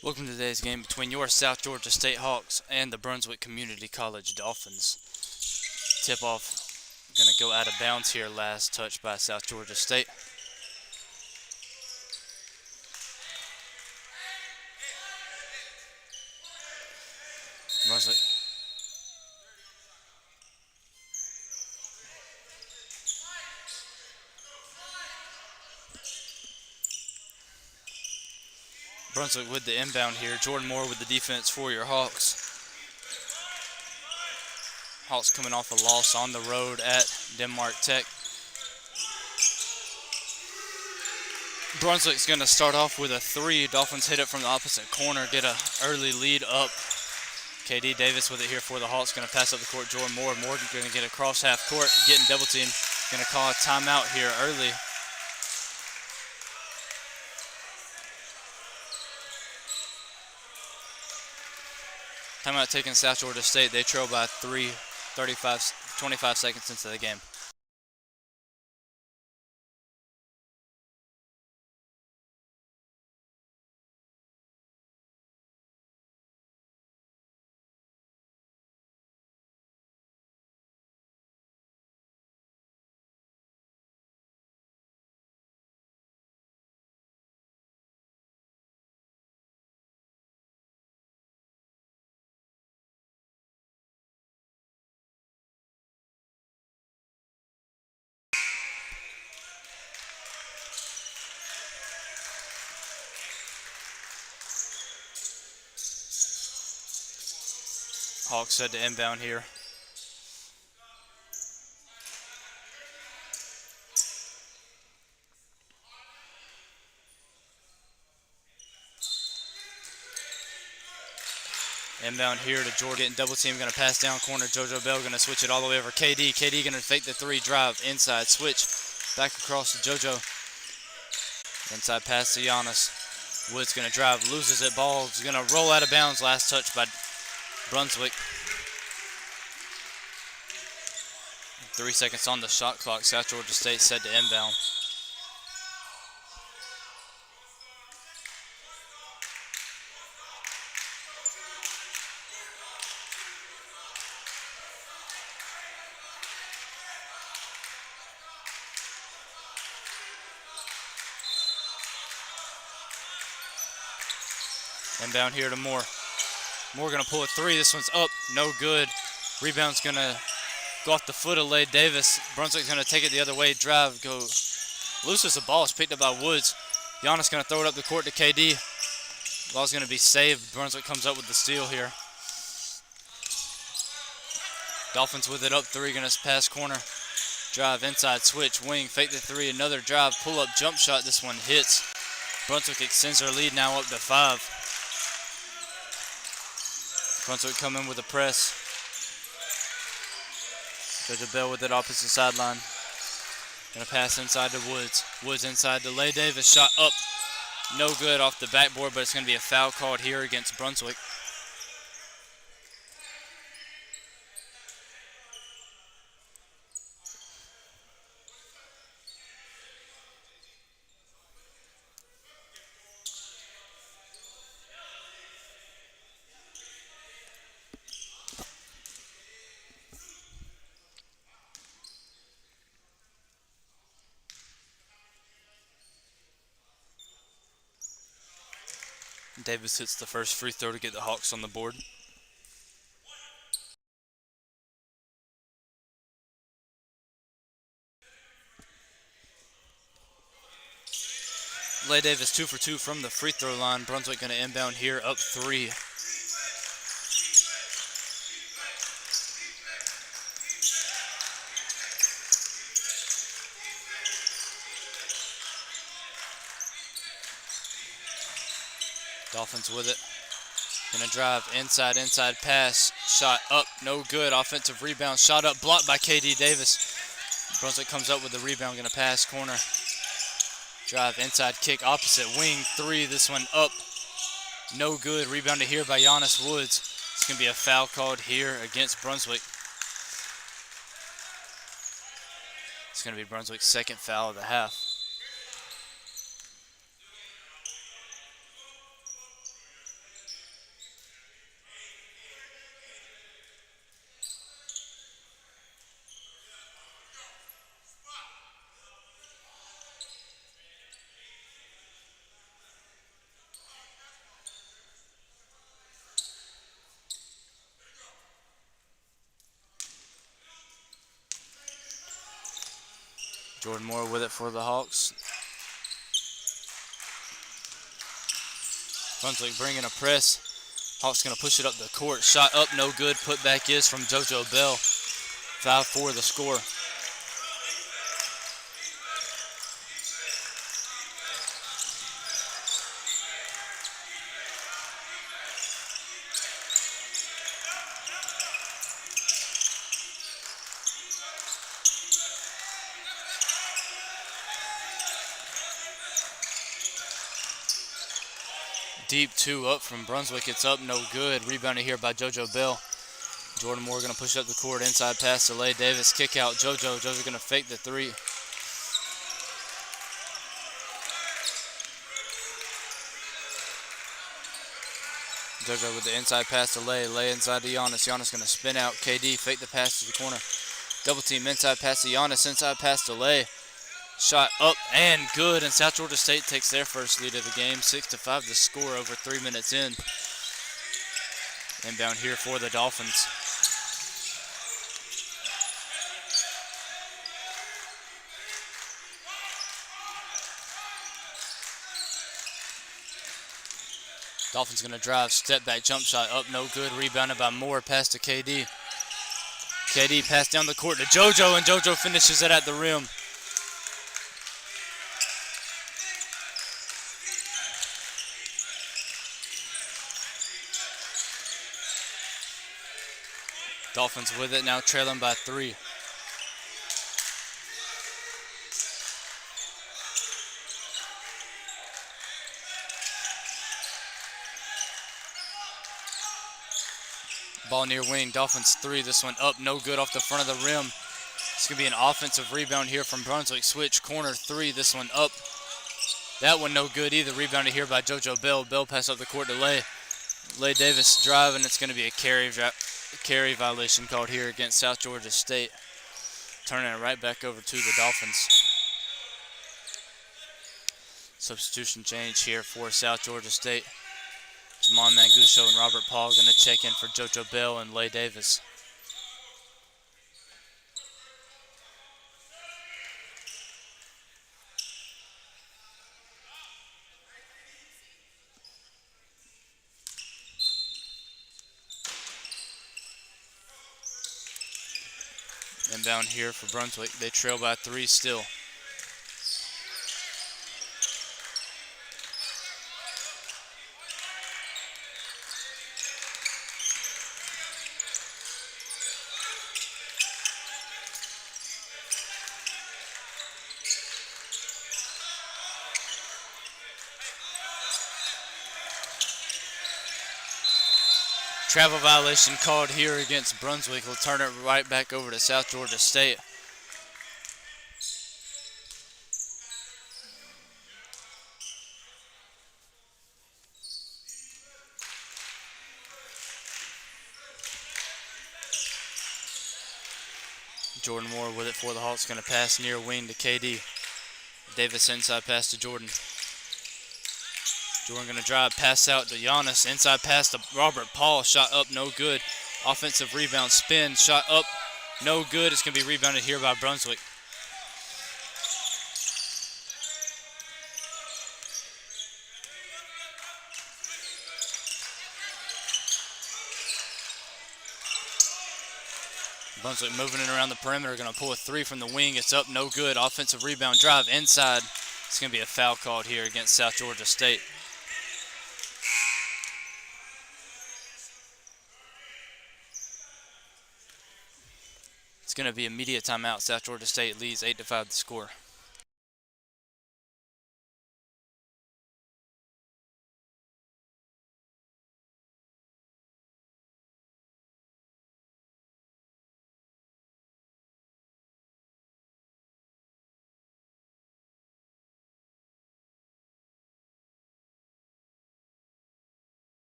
Welcome to today's game between your South Georgia State Hawks and the Brunswick Community College Dolphins. Tip-off going to go out of bounds here, last touch by South Georgia State. Brunswick. Brunswick with the inbound here. Jordan Moore with the defense for your Hawks. Hawks coming off a loss on the road at Denmark Tech. Brunswick's going to start off with a three. Dolphins hit it from the opposite corner, get an early lead up. KD Davis with it here for the Hawks, going to pass up the court. Jordan Moore. Morgan going to get across half court, getting double teamed. Going to call a timeout here early. Timeout taken South Georgia State. They trail by 25 seconds into the game. Hawks set to inbound here. Inbound here to Jordan, getting double team, going to pass down corner. JoJo Bell going to switch it all the way over KD. KD going to fake the three, drive, inside, switch, back across to JoJo. Inside pass to Giannis. Woods going to drive, loses it, ball's going to roll out of bounds, last touch by Brunswick. 3 seconds on the shot clock. South Georgia State set to inbound. Inbound here to Moore. Moore going to pull a three. This one's up, no good. Rebound's going to go off the foot of Lay Davis. Brunswick's going to take it the other way, drive, go. Loses the ball. It's picked up by Woods. Giannis going to throw it up the court to KD. Ball's going to be saved. Brunswick comes up with the steal here. Dolphins with it up three, going to pass corner. Drive, inside, switch, wing, fake the three, another drive, pull up, jump shot. This one hits. Brunswick extends their lead now up to 5. Brunswick come in with a press. JoJo Bell with it opposite sideline. Gonna pass inside to Woods. Woods inside to Lay Davis. Shot up. No good off the backboard, but it's gonna be a foul called here against Brunswick. Davis hits the first free throw to get the Hawks on the board. Lay Davis 2 for 2 from the free throw line. Brunswick going to inbound here, up 3. Dolphins with it. Gonna drive, inside pass, shot up, no good. Offensive rebound, shot up, blocked by KD Davis. Brunswick comes up with the rebound, gonna pass corner. Drive, inside kick, opposite wing, three. This one up, no good. Rebounded here by Giannis Woods. It's gonna be a foul called here against Brunswick. It's gonna be Brunswick's second foul of the half. Jordan Moore with it for the Hawks. Brunswick bringing a press. Hawks going to push it up the court. Shot up, no good. Put back is from JoJo Bell. 5-4 the score. Deep 2 up from Brunswick. It's up, no good. Rebounded here by JoJo Bell. Jordan Moore going to push up the court. Inside pass to Lay Davis. Kick out JoJo. JoJo going to fake the 3. JoJo with the inside pass to Lay. Lay inside to Giannis. Giannis going to spin out. KD fake the pass to the corner. Double team inside pass to Giannis. Inside pass to Lay. Shot up and good, and South Georgia State takes their first lead of the game, 6-5 the score over 3 minutes in. Inbound here for the Dolphins. Dolphins going to drive, step back, jump shot up, no good. Rebounded by Moore, pass to KD. KD pass down the court to JoJo, and JoJo finishes it at the rim. Dolphins with it, now trailing by 3. Ball near wing, Dolphins 3. This one up, no good off the front of the rim. It's going to be an offensive rebound here from Brunswick. Switch, corner 3. This one up. That one no good either. Rebounded here by JoJo Bell. Bell pass up the court to Lay. Lay Davis driving. It's going to be a carry violation called here against South Georgia State. Turning it right back over to the Dolphins. Substitution change here for South Georgia State. Jamon Mangucho and Robert Paul going to check in for JoJo Bell and Lay Davis. Inbound here for Brunswick. They trail by 3 still. Travel violation called here against Brunswick. We'll turn it right back over to South Georgia State. Jordan Moore with it for the Hawks. Going to pass near wing to KD. Davis inside pass to Jordan. Jordan going to drive, pass out to Giannis. Inside pass to Robert Paul. Shot up, no good. Offensive rebound, spin, shot up, no good. It's going to be rebounded here by Brunswick. Brunswick moving it around the perimeter. Going to pull a 3 from the wing. It's up, no good. Offensive rebound, drive inside. It's going to be a foul called here against South Georgia State. It's going to be immediate timeout. South Georgia State leads 8-5 the score.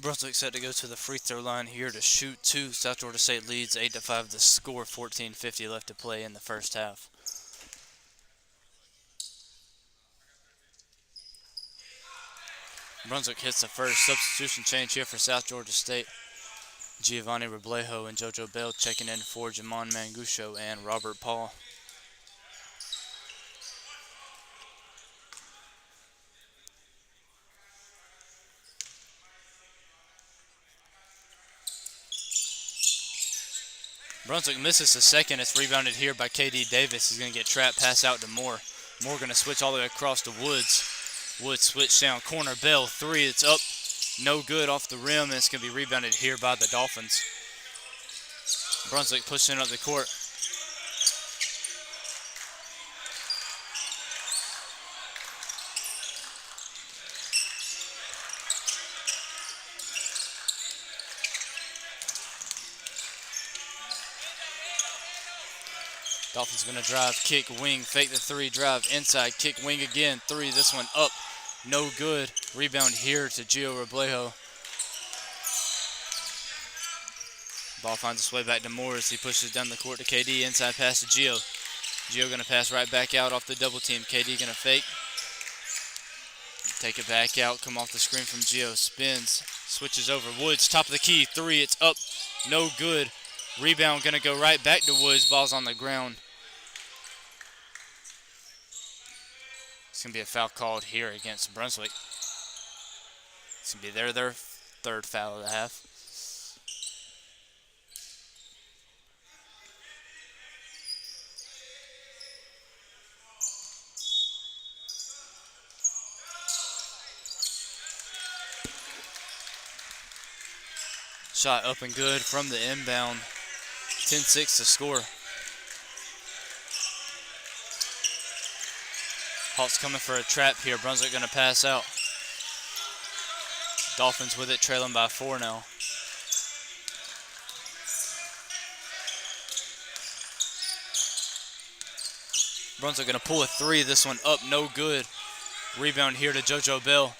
Brunswick set to go to the free throw line here to shoot two. South Georgia State leads 8-5 the score. 14:50 left to play in the first half. Brunswick hits the first substitution change here for South Georgia State. Giovanni Roblejo and JoJo Bell checking in for Jamon Mangucho and Robert Paul. Brunswick misses the second. It's rebounded here by KD Davis. He's going to get trapped, pass out to Moore. Moore going to switch all the way across to Woods. Woods switch down corner. Bell, three. It's up. No good off the rim, and it's going to be rebounded here by the Dolphins. Brunswick pushing up the court. Dolphins going to drive, kick, wing, fake the three, drive inside, kick, wing again, three. This one up, no good. Rebound here to Gio Roblejo. Ball finds its way back to Moore as he pushes down the court to KD. Inside pass to Gio. Gio going to pass right back out off the double team. KD going to fake. Take it back out, come off the screen from Gio. Spins, switches over. Woods, top of the key, three. It's up, no good. Rebound going to go right back to Woods. Ball's on the ground. It's going to be a foul called here against Brunswick. It's going to be their third foul of the half. Shot up and good from the inbound. 10-6 to score. Hawks coming for a trap here. Brunswick going to pass out. Dolphins with it, trailing by 4 now. Brunswick going to pull a three. This one up, no good. Rebound here to JoJo Bell.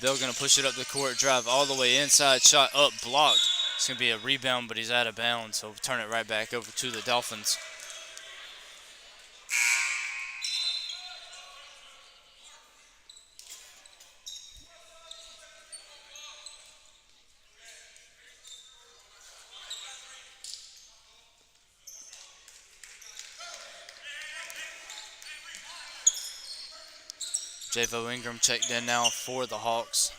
Bell going to push it up the court, drive all the way inside, shot up, blocked. It's going to be a rebound, but he's out of bounds, so turn it right back over to the Dolphins. Javo Ingram checked in now for the Hawks.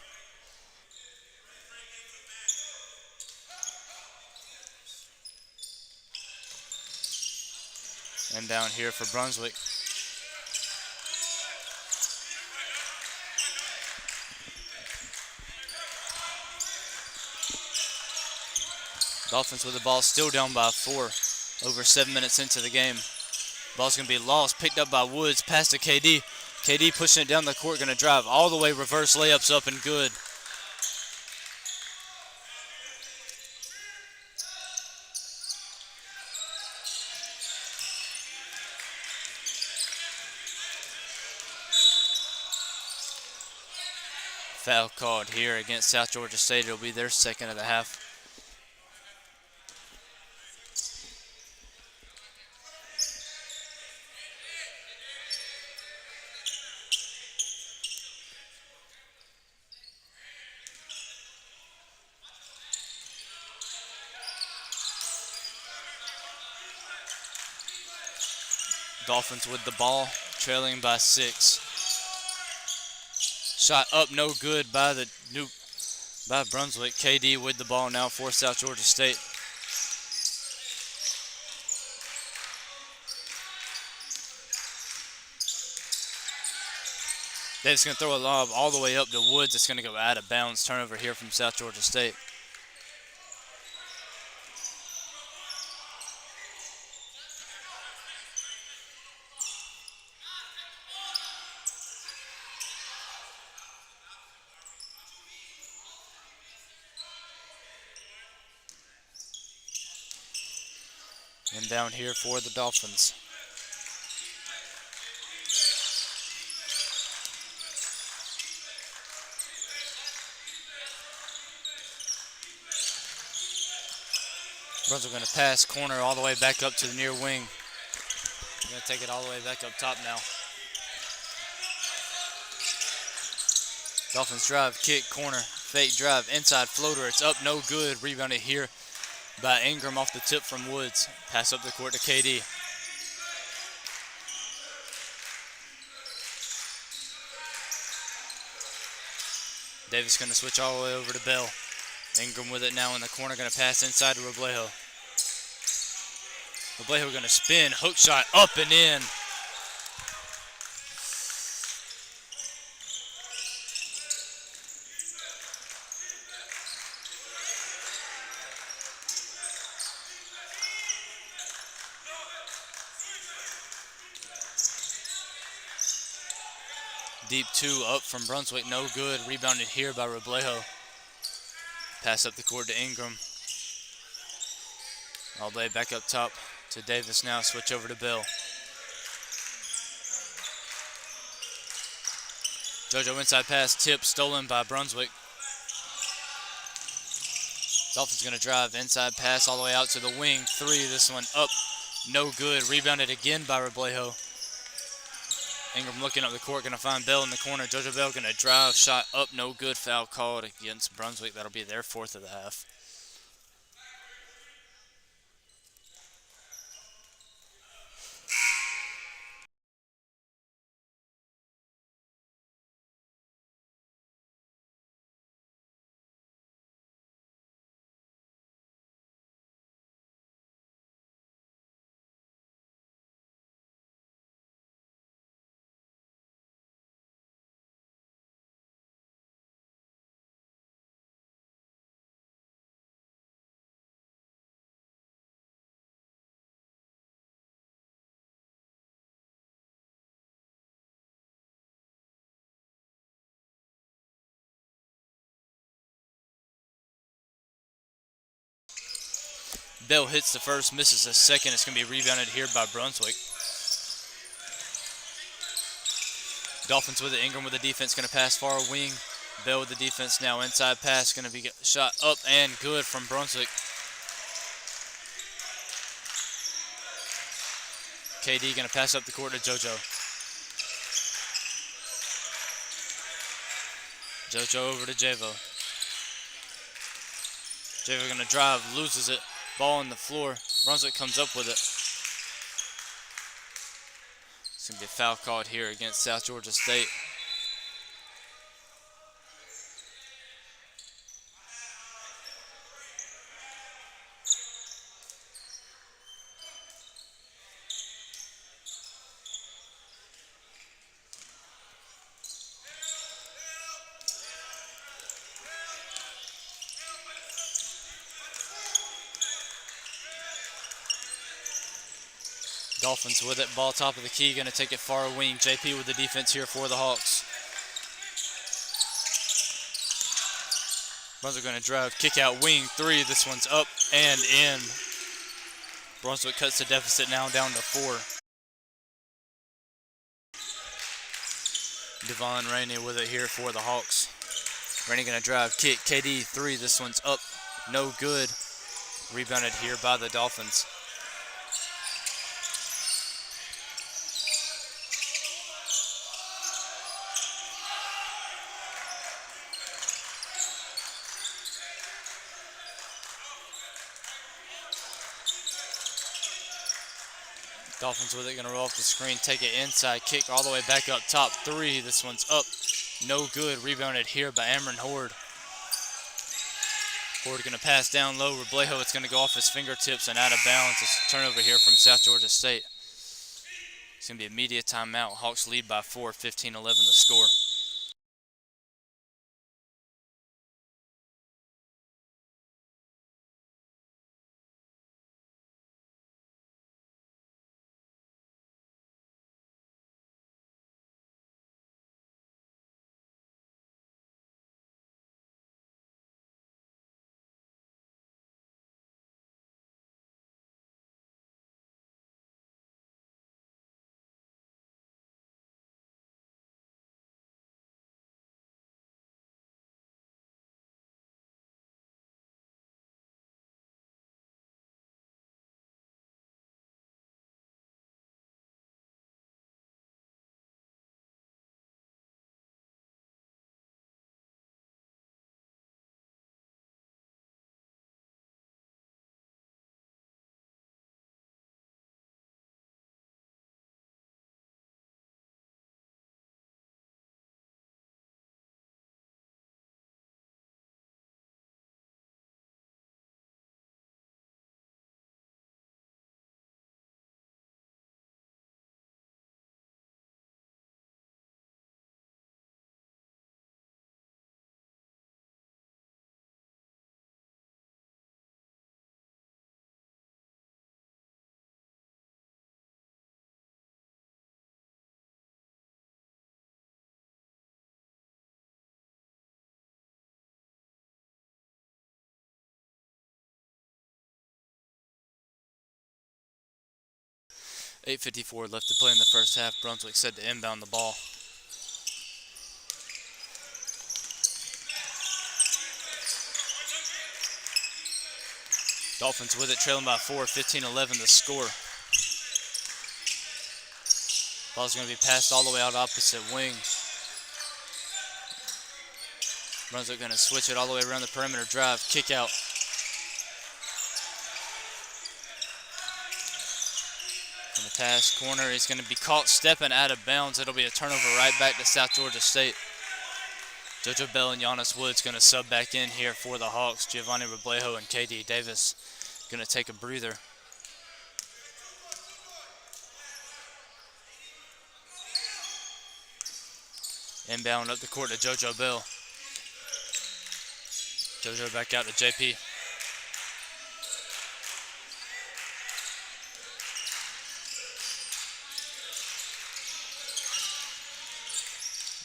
And down here for Brunswick. Dolphins with the ball, still down by 4. Over 7 minutes into the game. Ball's going to be lost, picked up by Woods, pass to KD. KD pushing it down the court, going to drive all the way, reverse layups up and good. Foul called here against South Georgia State. It'll be their second of the half. Dolphins with the ball, trailing by 6. Shot up, no good by Brunswick. KD with the ball now for South Georgia State. Davis going to throw a lob all the way up to Woods. It's going to go out of bounds. Turnover here from South Georgia State. And down here for the Dolphins. Brunswick going to pass corner all the way back up to the near wing. Going to take it all the way back up top now. Dolphins drive, kick, corner, fake drive, inside floater. It's up, no good. Rebounded here by Ingram off the tip from Woods. Pass up the court to KD. Davis going to switch all the way over to Bell. Ingram with it now in the corner, going to pass inside to Roblejo. Roblejo going to spin, hook shot up and in. Deep two up from Brunswick, no good. Rebounded here by Roblejo. Pass up the court to Ingram. All the way back up top to Davis now. Switch over to Bill. JoJo inside pass, tip, stolen by Brunswick. Dolphins going to drive, inside pass all the way out to the wing. Three, this one up, no good. Rebounded again by Roblejo. Ingram looking up the court, going to find Bell in the corner. JoJo Bell going to drive, shot up, no good. Foul called against Brunswick. That'll be their fourth of the half. Bell hits the first, misses the second. It's going to be rebounded here by Brunswick. Dolphins with it. Ingram with the defense, going to pass far wing. Bell with the defense now. Inside pass, going to be shot up and good from Brunswick. KD going to pass up the court to JoJo. JoJo over to Javo. Javo going to drive, loses it. Ball on the floor. Brunswick comes up with it. It's going to be a foul called here against South Georgia State. Dolphins with it, ball top of the key, going to take it far wing. JP with the defense here for the Hawks. Brunswick going to drive, kick out wing, three. This one's up and in. Brunswick cuts the deficit now down to 4. Devon Rainey with it here for the Hawks. Rainey going to drive, kick, KD, 3. This one's up, no good. Rebounded here by the Dolphins. Dolphins with it, going to roll off the screen, take it inside, kick all the way back up top. 3, this one's up, no good. Rebounded here by Amron Horde. Horde going to pass down low. Roblejo, it's going to go off his fingertips and out of bounds. It's a turnover here from South Georgia State. It's going to be a media timeout. Hawks lead by 4, 15-11 the score. 8:54 left to play in the first half. Brunswick set to inbound the ball. Dolphins with it, trailing by 4, 15-11 the score. Ball's going to be passed all the way out opposite wing. Brunswick going to switch it all the way around the perimeter drive, kick out. From the pass corner, he's going to be caught stepping out of bounds. It'll be a turnover right back to South Georgia State. JoJo Bell and Giannis Woods going to sub back in here for the Hawks. Giovanni Roblejo and KD Davis going to take a breather. Inbound up the court to JoJo Bell. JoJo back out to JP.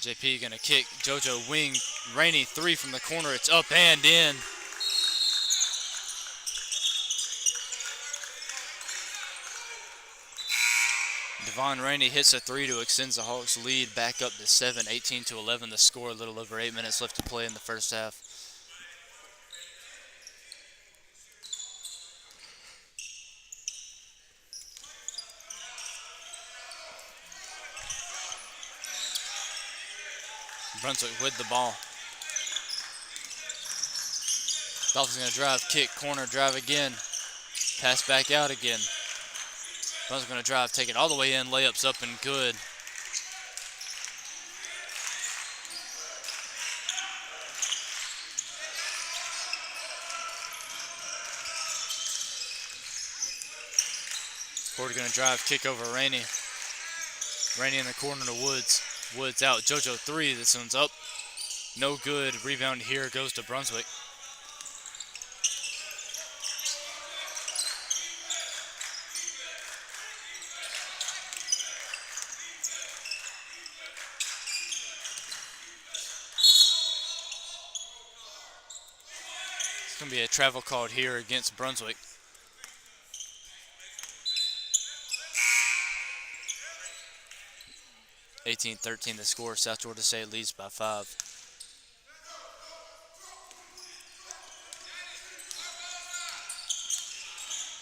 JP gonna kick. JoJo wing. Rainey 3 from the corner. It's up and in. Devon Rainey hits a 3 to extend the Hawks lead back up to 7, 18-11 the score. A little over 8 minutes left to play in the first half. Brunswick with the ball. Dolphins going to drive, kick, corner, drive again. Pass back out again. Brunswick going to drive, take it all the way in. Layups up and good. Porter going to drive, kick over Rainey. Rainey in the corner to Woods. Woods out. JoJo 3. This one's up. No good. Rebound here goes to Brunswick. It's going to be a travel called here against Brunswick. (18-13) the score. South Georgia State leads by 5.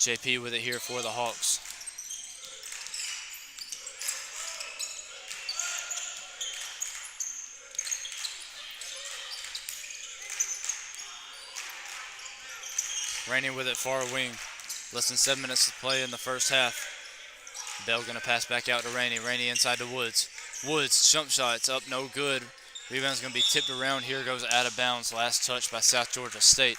JP with it here for the Hawks. Rainey with it far wing. Less than 7 minutes to play in the first half. Bell going to pass back out to Rainey. Rainey inside to Woods. Woods, jump shot's up, no good. Rebound's going to be tipped around. Here goes out of bounds. Last touch by South Georgia State.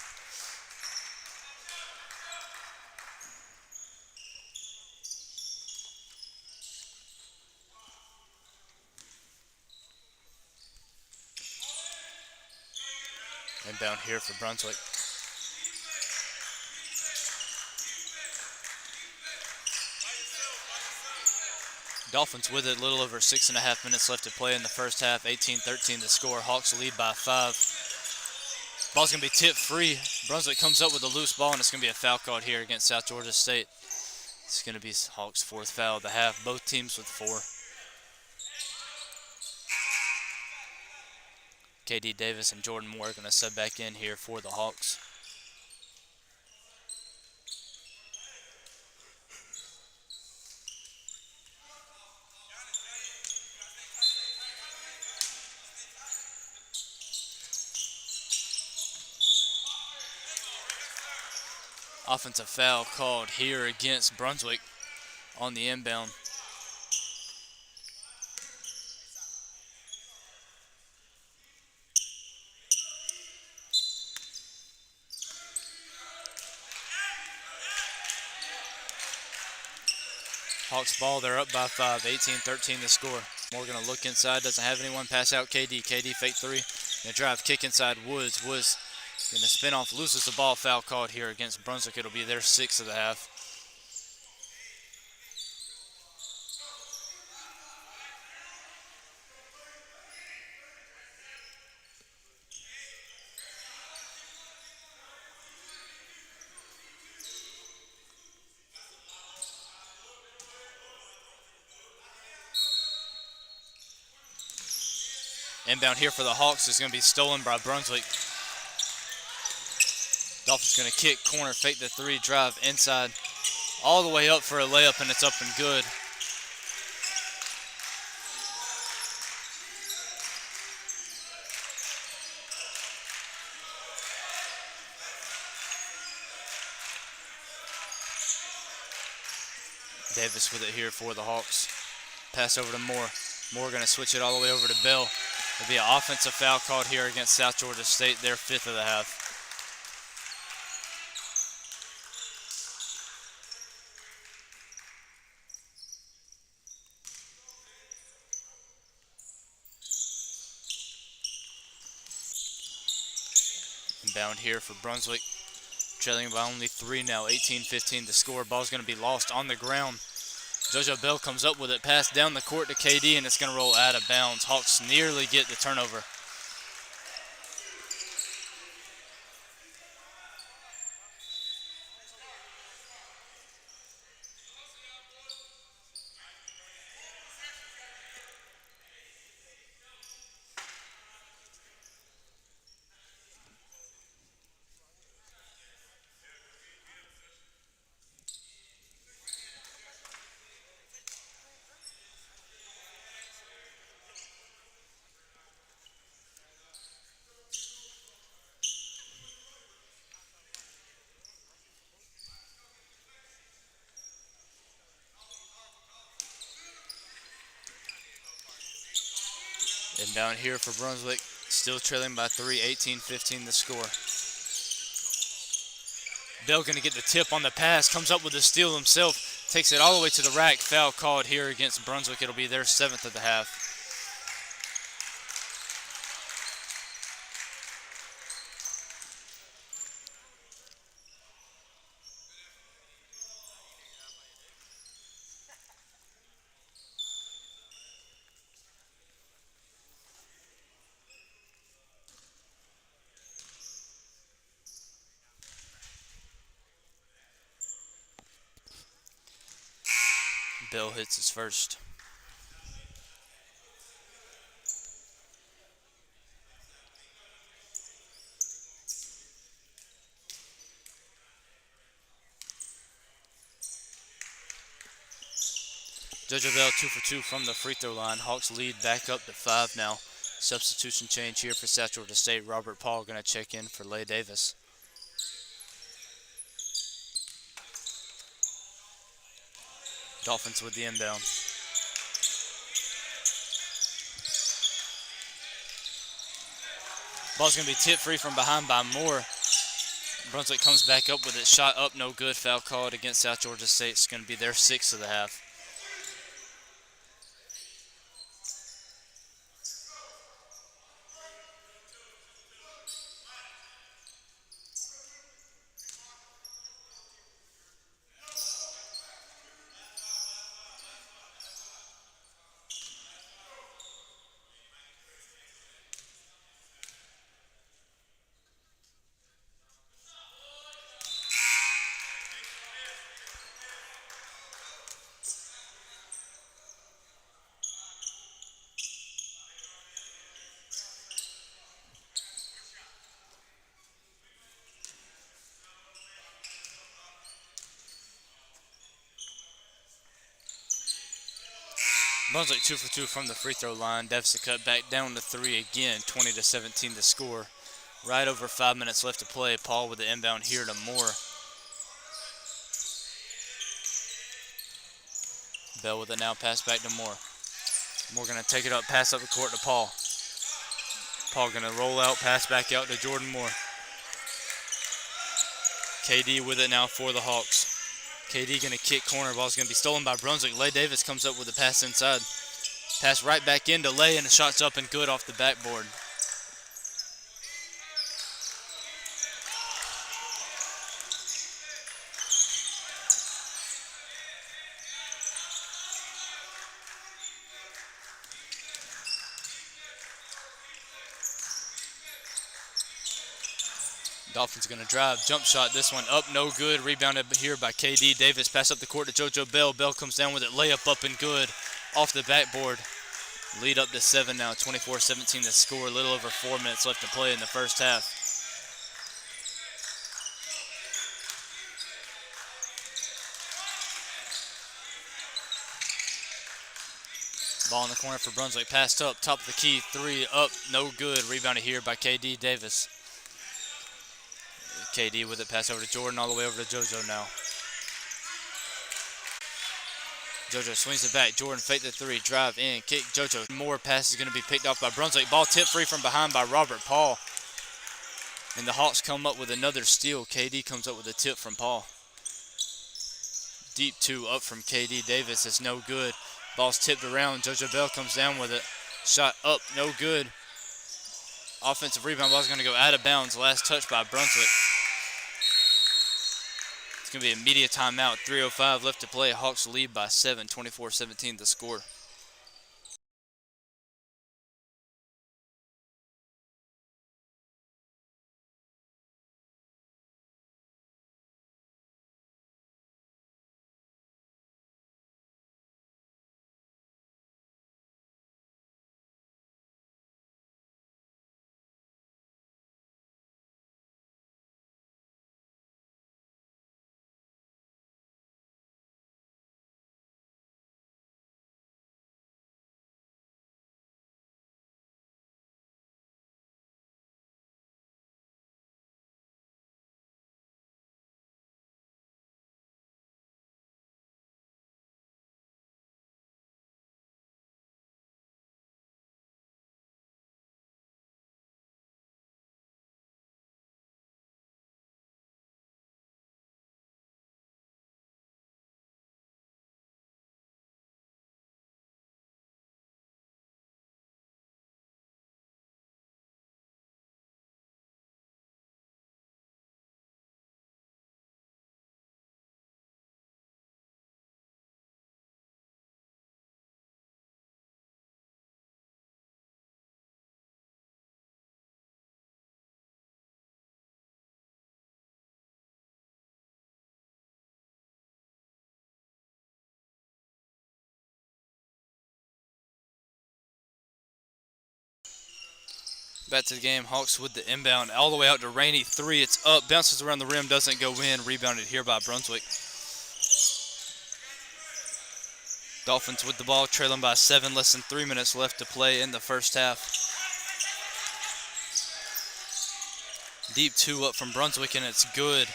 Inbound here for Brunswick. Dolphins with it, a little over 6.5 minutes left to play in the first half. 18-13 the score. Hawks lead by 5. Ball's going to be tipped free. Brunswick comes up with a loose ball, and it's going to be a foul called here against South Georgia State. It's going to be Hawks' 4th foul of the half. Both teams with 4. KD Davis and Jordan Moore are going to sub back in here for the Hawks. Offensive foul called here against Brunswick on the inbound. Hawks ball, they're up by 5, 18-13 the score. Moore gonna look inside, doesn't have anyone, pass out KD. KD fake 3, gonna drive, kick inside Woods. Woods gonna spin off, loses the ball, foul called here against Brunswick. It'll be their 6th of the half. Inbound here for the Hawks is going to be stolen by Brunswick. Dolphins going to kick, corner, fake the three, drive inside, all the way up for a layup, and it's up and good. Davis with it here for the Hawks. Pass over to Moore. Moore going to switch it all the way over to Bell. There'll be an offensive foul called here against South Georgia State, their 5th of the half. Inbound here for Brunswick. Trailing by only 3 now, 18-15 the score. Ball's going to be lost on the ground. JoJo Bell comes up with it, pass down the court to KD, and it's going to roll out of bounds. Hawks nearly get the turnover. Inbound here for Brunswick, still trailing by 3, 18-15 the score. Bell going to get the tip on the pass, comes up with the steal himself, takes it all the way to the rack. Foul called here against Brunswick. It'll be their 7th of the half. Bell hits his first. JoJo Bell 2 for 2 from the free throw line. Hawks lead back up to 5 now. Substitution change here for South Georgia State. Robert Paul going to check in for Lay Davis. Dolphins with the inbound. Ball's going to be tipped free from behind by Moore. Brunswick comes back up with it. Shot up, no good. Foul called against South Georgia State. It's going to be their 6th of the half. Brunswick 2 for 2 from the free throw line. Deficit cut back down to 3 again, 20-17 the score. Right over 5 minutes left to play. Paul with the inbound here to Moore. Bell with it now, pass back to Moore. Moore going to take it up, pass up the court to Paul. Paul going to roll out, pass back out to Jordan Moore. KD with it now for the Hawks. KD going to kick corner. Ball's going to be stolen by Brunswick. Lay Davis comes up with a pass inside. Pass right back into Lay, and the shot's up and good off the backboard. Dolphins going to drive, jump shot, this one up, no good. Rebounded here by KD Davis. Pass up the court to JoJo Bell. Bell comes down with it, layup up and good off the backboard. Lead up to 7 now, 24-17 the score. A little over 4 minutes left to play in the first half. Ball in the corner for Brunswick. Passed up, top of the key, 3 up, no good. Rebounded here by KD Davis. KD with it, pass over to Jordan, all the way over to JoJo now. JoJo swings it back. Jordan fake the 3, drive in, kick. JoJo. More pass is going to be picked off by Brunswick. Ball tipped free from behind by Robert Paul. And the Hawks come up with another steal. KD comes up with a tip from Paul. Deep 2 up from KD Davis. It's no good. Ball's tipped around. JoJo Bell comes down with it. Shot up, no good. Offensive rebound. Ball's going to go out of bounds. Last touch by Brunswick. It's going to be a media timeout. 3:05 left to play. Hawks lead by 7, 24-17 the score. Back to the game. Hawks with the inbound all the way out to Rainey. 3, it's up, bounces around the rim, doesn't go in. Rebounded here by Brunswick. Dolphins with the ball, trailing by 7, less than 3 minutes left to play in the first half. Deep 2 up from Brunswick, and it's good.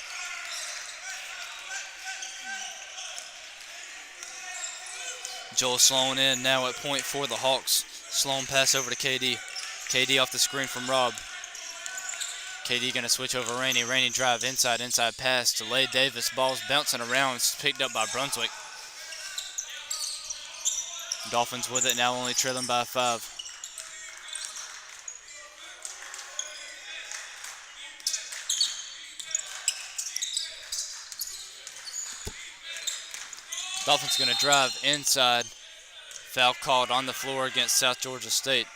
Joel Sloan in now at point for the Hawks. Sloan pass over to KD. KD off the screen from Rob. KD going to switch over Rainey. Rainey drive inside pass to Lay Davis. Ball's bouncing around. It's picked up by Brunswick. Dolphins with it now, only trailing by 5. Dolphins going to drive inside. Foul called on the floor against South Georgia State.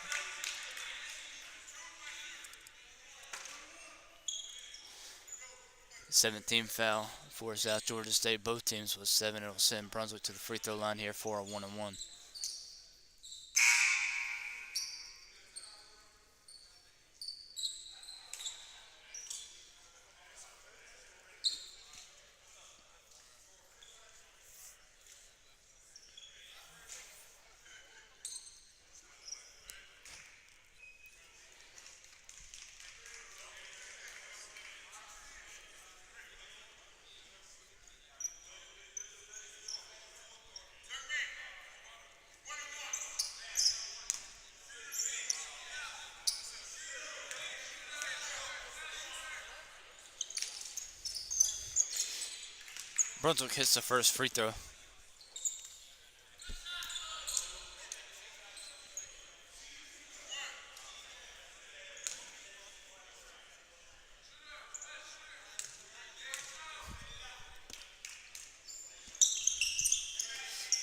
Seventh-team foul for South Georgia State. Both teams with 7. It'll send Brunswick to the free throw line here for a 1-and-1. Brunswick hits the first free throw.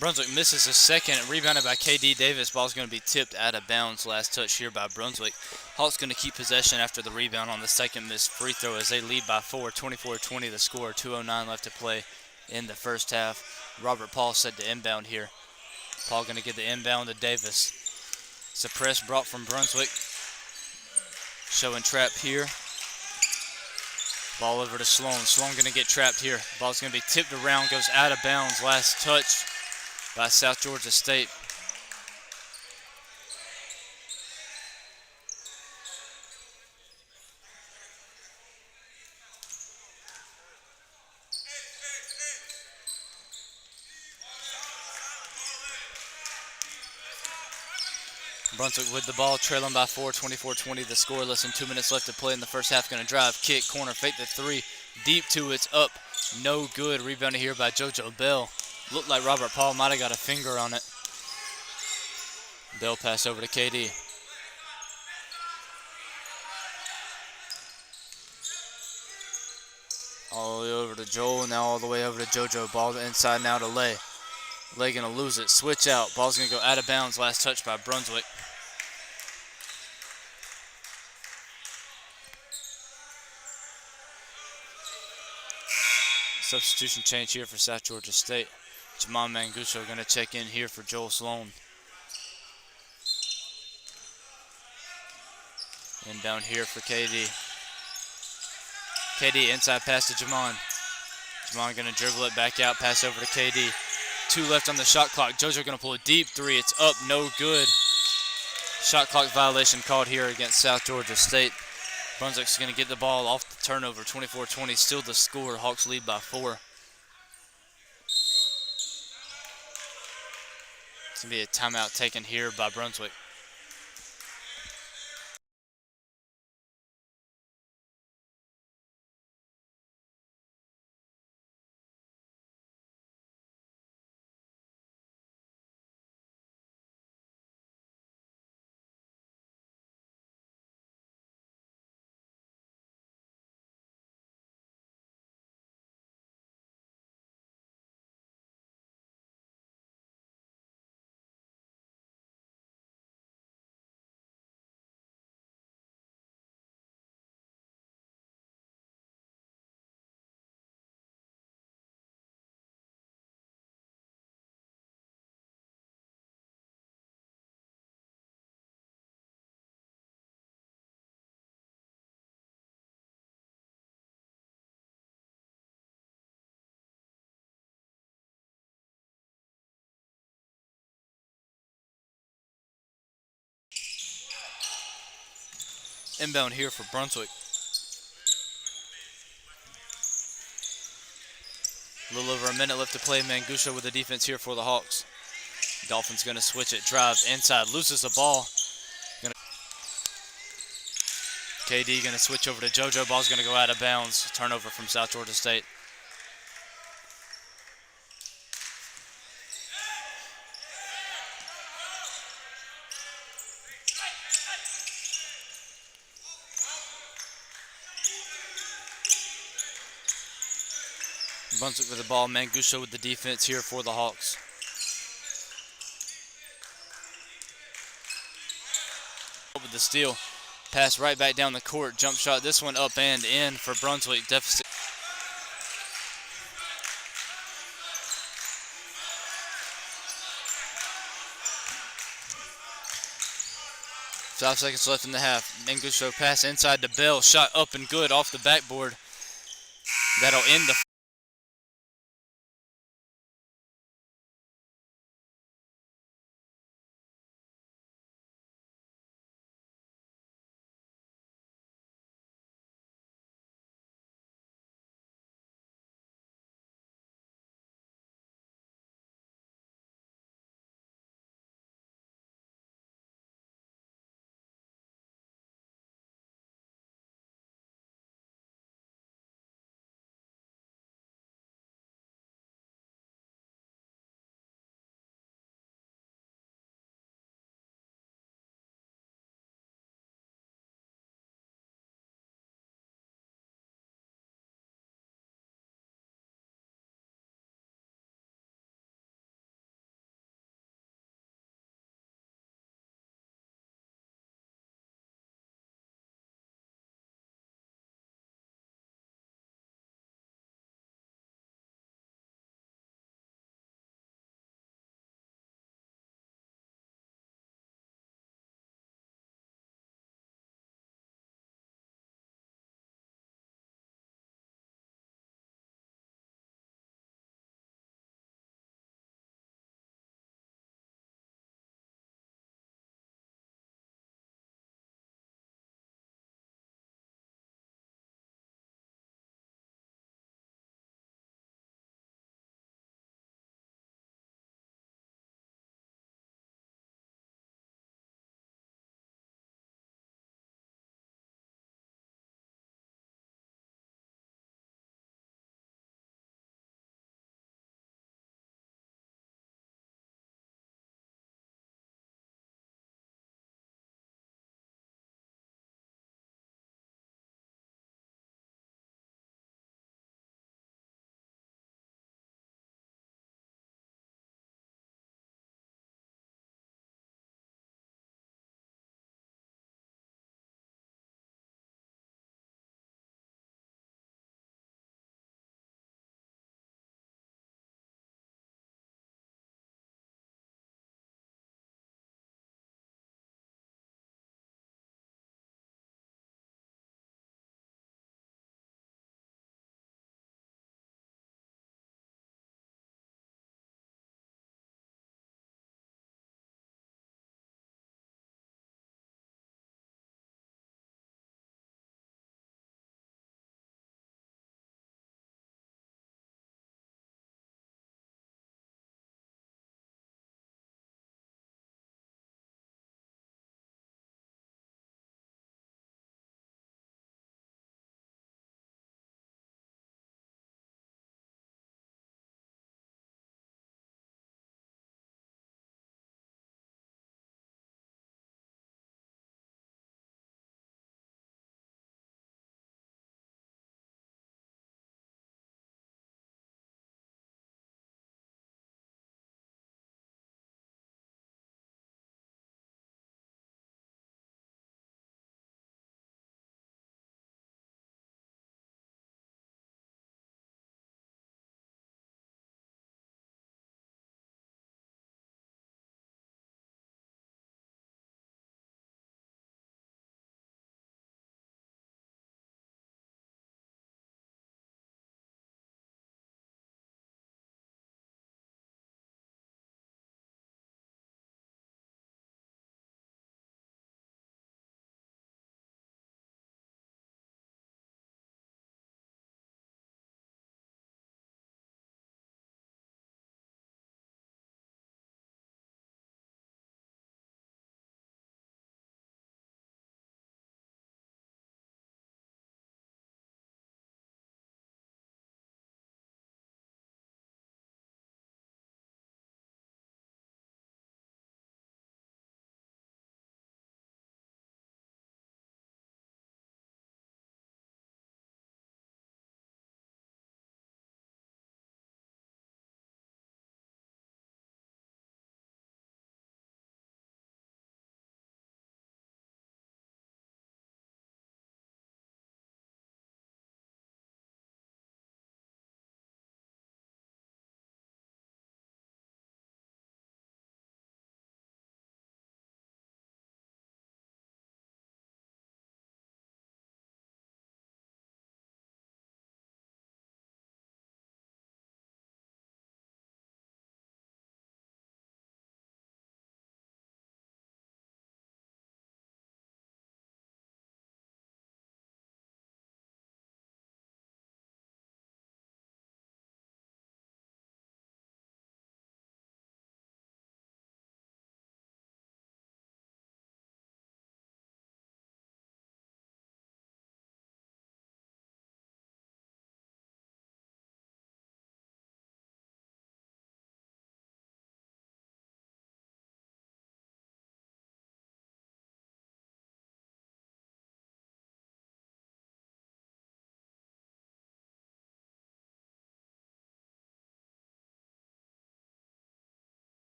Brunswick misses a second, rebounded by KD Davis. Ball's going to be tipped out of bounds. Last touch here by Brunswick. Hawks going to keep possession after the rebound on the second missed free throw as they lead by 4, 24-20 the score. 2:09 left to play in the first half. Robert Paul set to inbound here. Paul going to get the inbound to Davis. Suppress brought from Brunswick. Showing trap here. Ball over to Sloan. Sloan going to get trapped here. Ball's going to be tipped around, goes out of bounds. Last touch by South Georgia State. Brunswick with the ball, trailing by 4, 24-20. The score, less than 2 minutes left to play in the first half. Going to drive, kick, corner, fake the three. Deep two, it's up. No good. Rebounded here by JoJo Bell. Looked like Robert Paul might have got a finger on it. Bell pass over to KD. All the way over to Joel, now all the way over to JoJo. Ball inside now to Lay. Lay going to lose it. Switch out. Ball's going to go out of bounds. Last touch by Brunswick. Substitution change here for South Georgia State. Jamal Manguso going to check in here for Joel Sloan. Inbound here for KD. KD inside pass to Jamon. Jamon going to dribble it back out, pass over to KD. 2 left on the shot clock. JoJo going to pull a deep three. It's up, no good. Shot clock violation called here against South Georgia State. Brunswick's going to get the ball off the turnover. 24-20, still the score. Hawks lead by 4. It's going to be a timeout taken here by Brunswick. Inbound here for Brunswick. A little over a minute left to play. Manguso with the defense here for the Hawks. Dolphins going to switch it. Drives inside. Loses the ball. KD going to switch over to JoJo. Ball's going to go out of bounds. Turnover from South Georgia State. Brunswick with the ball. Manguso with the defense here for the Hawks. With the steal. Pass right back down the court. Jump shot. This one up and in for Brunswick. Deficit. 5 seconds left in the half. Manguso pass inside to Bell. Shot up and good off the backboard. That'll end the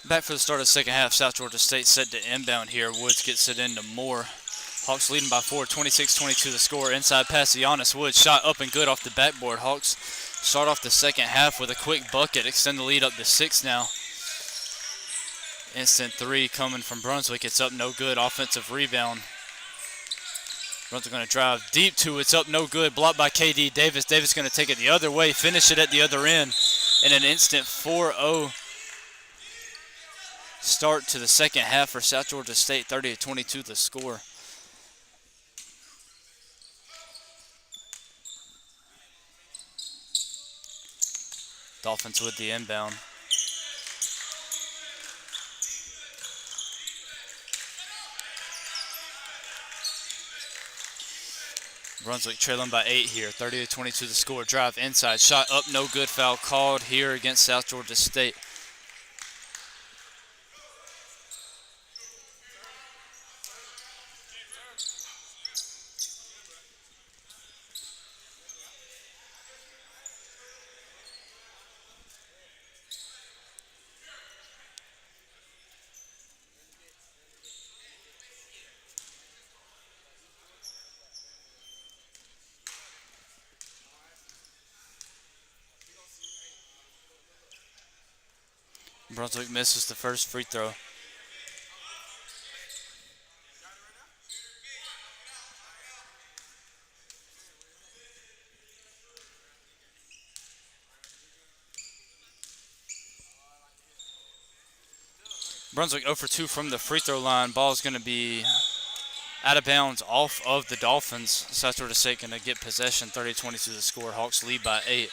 Back for the start of the second half. South Georgia State set to inbound here. Woods gets it into Moore. Hawks leading by 4, 26-22 the score. Inside pass to Giannis Woods. Shot up and good off the backboard. Hawks start off the second half with a quick bucket. Extend the lead up to 6 now. Instant three coming from Brunswick. It's up no good. Offensive rebound. Brunswick going to drive deep to it's up no good. Blocked by KD Davis. Davis going to take it the other way. Finish it at the other end. And an instant 4-0 start to the second half for South Georgia State. 30-22 the score. Dolphins with the inbound. Brunswick trailing by 8 here. 30-22 the score. Drive inside. Shot up, no good. Foul called here against South Georgia State. Brunswick misses the first free throw. Brunswick 0 for 2 from the free throw line. Ball is going to be out of bounds off of the Dolphins. South Georgia State going to get possession. 30-22 the score. Hawks lead by 8.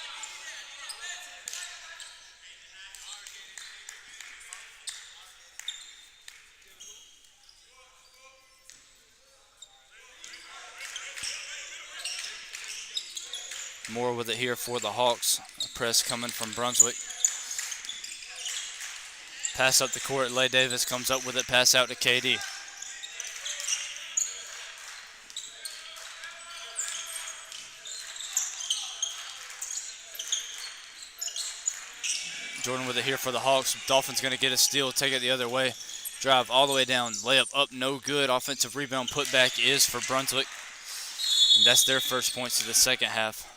Moore with it here for the Hawks. A press coming from Brunswick. Pass up the court. Lay Davis comes up with it. Pass out to KD. Jordan with it here for the Hawks. Dolphins going to get a steal. Take it the other way. Drive all the way down. Layup up, no good. Offensive rebound putback is for Brunswick. And that's their first points of the second half.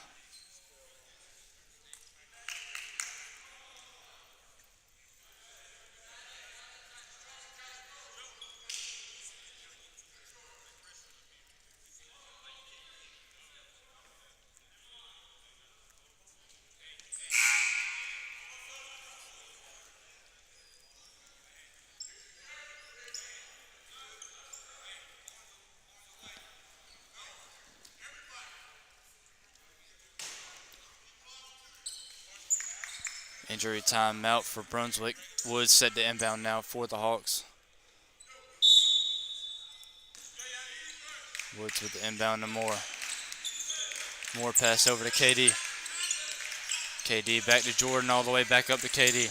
Injury timeout for Brunswick. Woods set to inbound now for the Hawks. Woods with the inbound to Moore. Moore pass over to KD. KD back to Jordan, all the way back up to KD.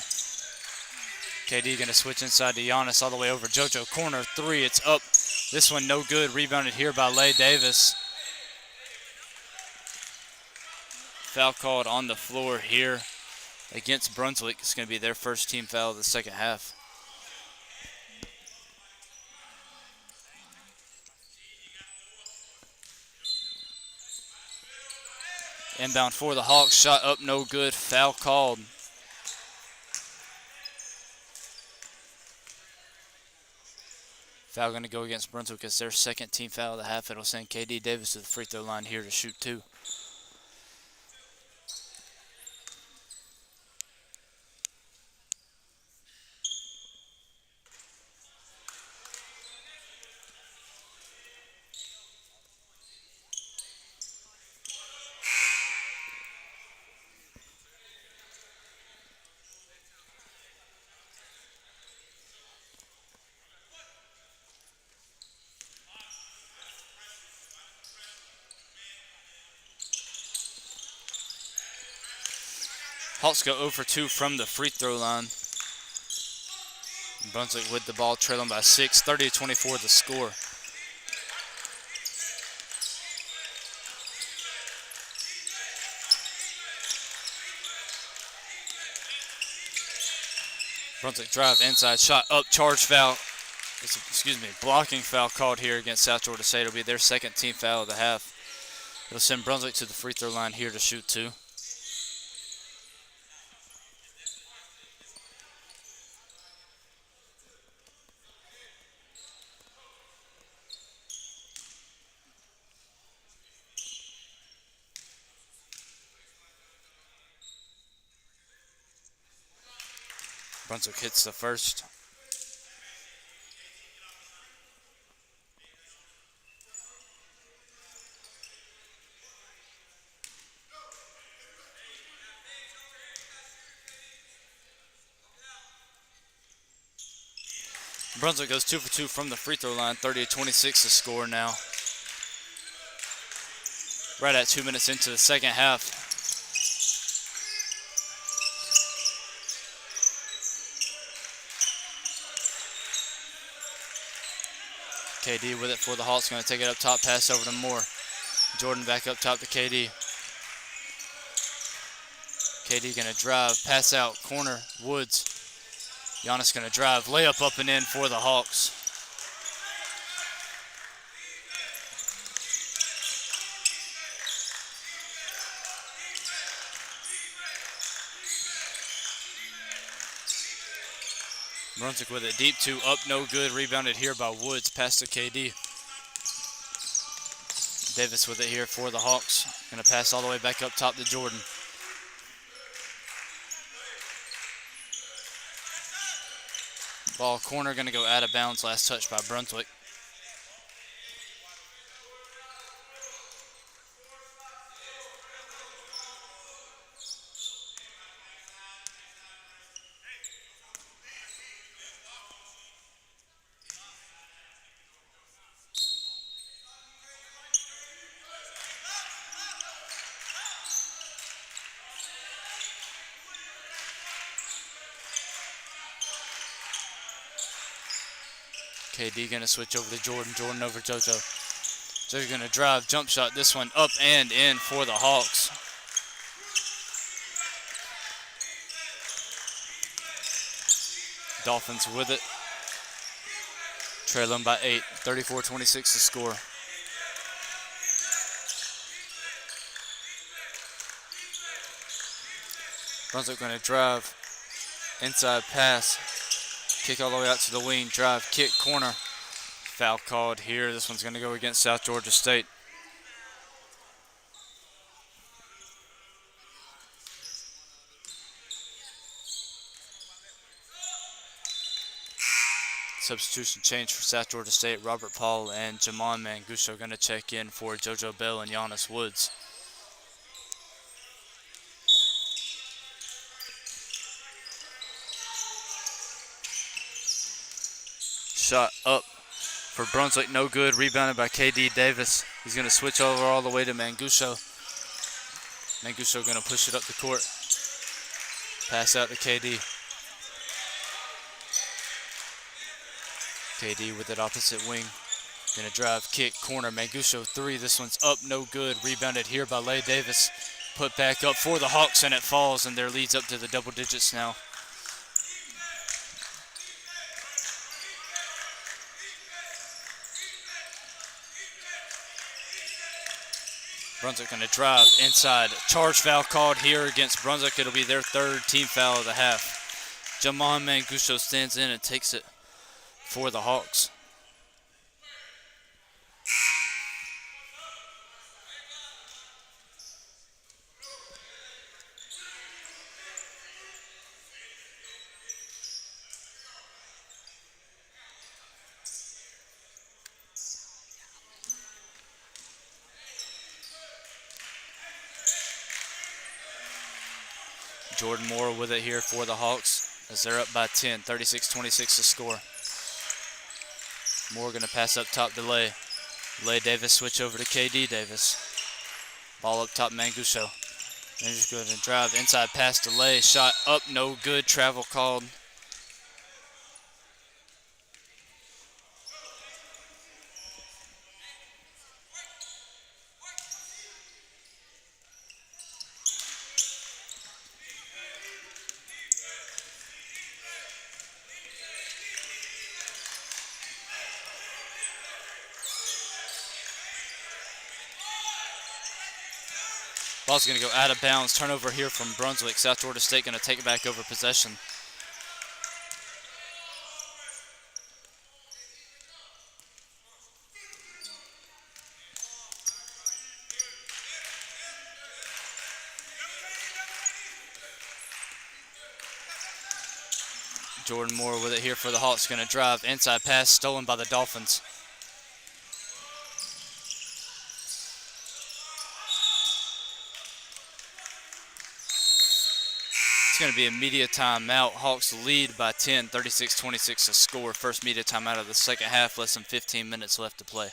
KD going to switch inside to Giannis, all the way over. JoJo corner three, it's up. This one no good. Rebounded here by Lay Davis. Foul called on the floor here against Brunswick. It's going to be their first team foul of the second half. Inbound for the Hawks. Shot up, no good. Foul called. Foul going to go against Brunswick. It's their second team foul of the half. It'll send KD Davis to the free throw line here to shoot 2. Hawks go 0 for 2 from the free throw line. Brunswick with the ball, trailing by 6, 30-24 the score. Brunswick drive inside, shot up, charge foul. Blocking foul called here against South Georgia State. It'll be their second team foul of the half. It'll send Brunswick to the free throw line here to shoot 2. Brunswick hits the first. Brunswick goes 2 for 2 from the free throw line, 30-26 to score now. Right at 2 minutes into the second half. KD with it for the Hawks, going to take it up top, pass over to Moore. Jordan back up top to KD. KD going to drive, pass out, corner, Woods. Giannis going to drive, layup up and in for the Hawks. Brunswick with it, deep 2, up, no good. Rebounded here by Woods, pass to KD. Davis with it here for the Hawks. Going to pass all the way back up top to Jordan. Ball corner, going to go out of bounds. Last touch by Brunswick. KD going to switch over to Jordan. Jordan over JoJo. JoJo going to drive, jump shot. This one up and in for the Hawks. Dolphins with it. Trailing by 8. 34-26 to score. Brunswick going to drive. Inside pass. Kick all the way out to the wing, drive, kick, corner. Foul called here. This one's going to go against South Georgia State. Substitution change for South Georgia State. Robert Paul and Jamon Manguso going to check in for JoJo Bell and Giannis Woods. Shot up for Brunswick, no good. Rebounded by KD Davis. He's going to switch over all the way to Manguso. Manguso going to push it up the court. Pass out to KD. KD with it opposite wing. Going to drive, kick, corner. Manguso 3. This one's up, no good. Rebounded here by Lay Davis. Put back up for the Hawks, and it falls, and their lead's up to the double digits now. Brunswick going to drive inside. Charge foul called here against Brunswick. It'll be their third team foul of the half. Jamon Manguso stands in and takes it for the Hawks. Jordan Moore with it here for the Hawks as they're up by 10, 36-26 to score. Moore going to pass up top to Lay. Lay Davis switch over to KD Davis. Ball up top, Manguso. And just going to drive inside pass to Lay. Shot up, no good. Travel called. Ball's going to go out of bounds. Turnover here from Brunswick. South Georgia State going to take it back over possession. Jordan Moore with it here for the Hawks. Going to drive. Inside pass stolen by the Dolphins. It's going to be a media timeout. Hawks lead by 10, 36-26 to score. First media timeout of the second half. Less than 15 minutes left to play.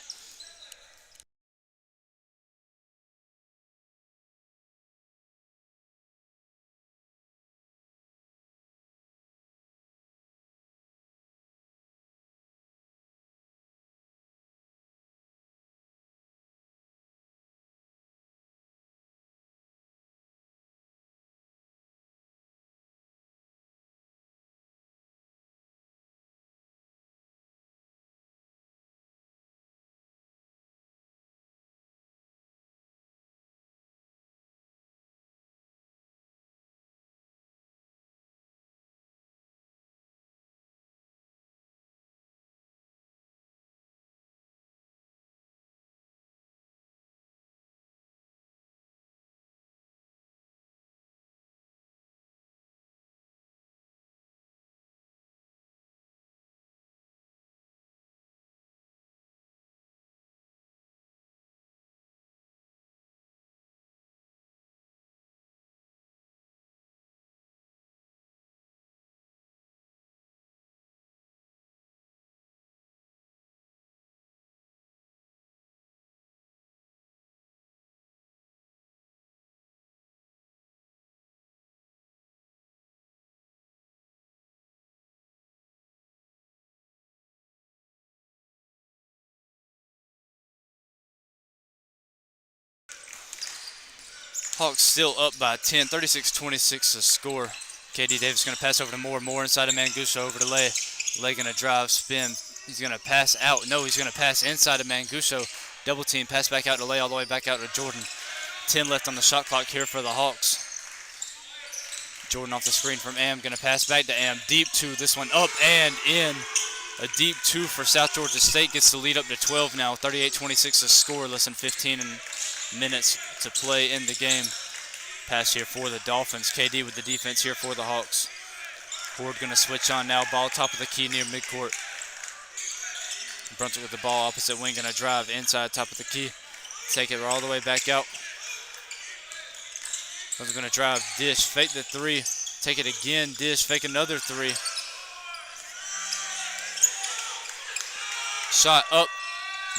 Hawks still up by 10, 36-26 to score. KD Davis going to pass over to Moore. Moore inside of Manguso over to Lay. Lay going to drive, spin. He's going to pass out. No, he's going to pass inside of Manguso. Double team, pass back out to Lay, all the way back out to Jordan. 10 left on the shot clock here for the Hawks. Jordan off the screen from Am, going to pass back to Am. Deep two, this one up and in. A deep two for South Georgia State, gets the lead up to 12 now. 38-26 to score, less than 15 minutes to play in the game. Pass here for the Dolphins. KD with the defense here for the Hawks. Horde going to switch on now. Ball top of the key near midcourt. Brunswick with the ball opposite wing, going to drive inside top of the key. Take it all the way back out. Brunswick going to drive, dish, fake the three. Take it again, dish, fake another three. Shot up,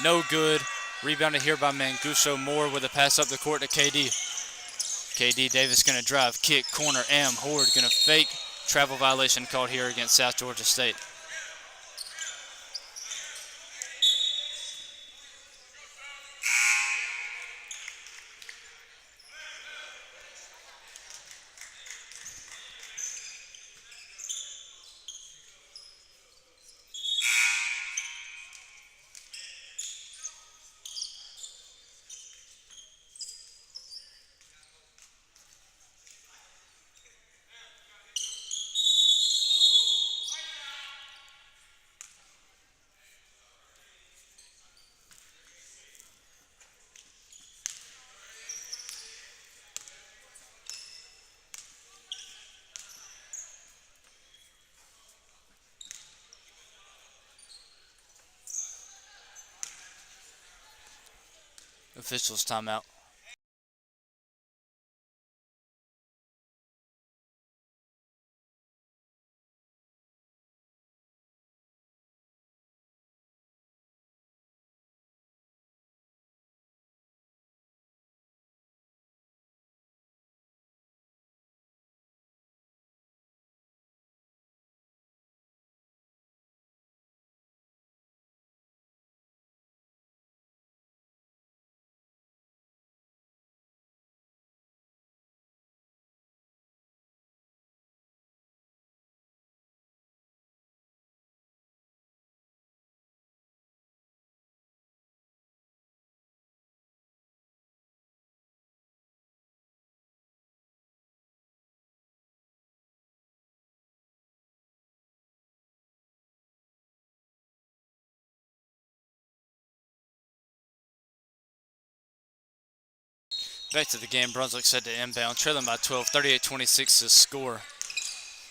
no good. Rebounded here by Manguso. Moore with a pass up the court to KD. KD Davis going to drive, kick, corner, Am. Horde going to fake. Travel violation called here against South Georgia State. Officials timeout. Back to the game, Brunswick set to inbound, trailing by 12, 38-26 to score.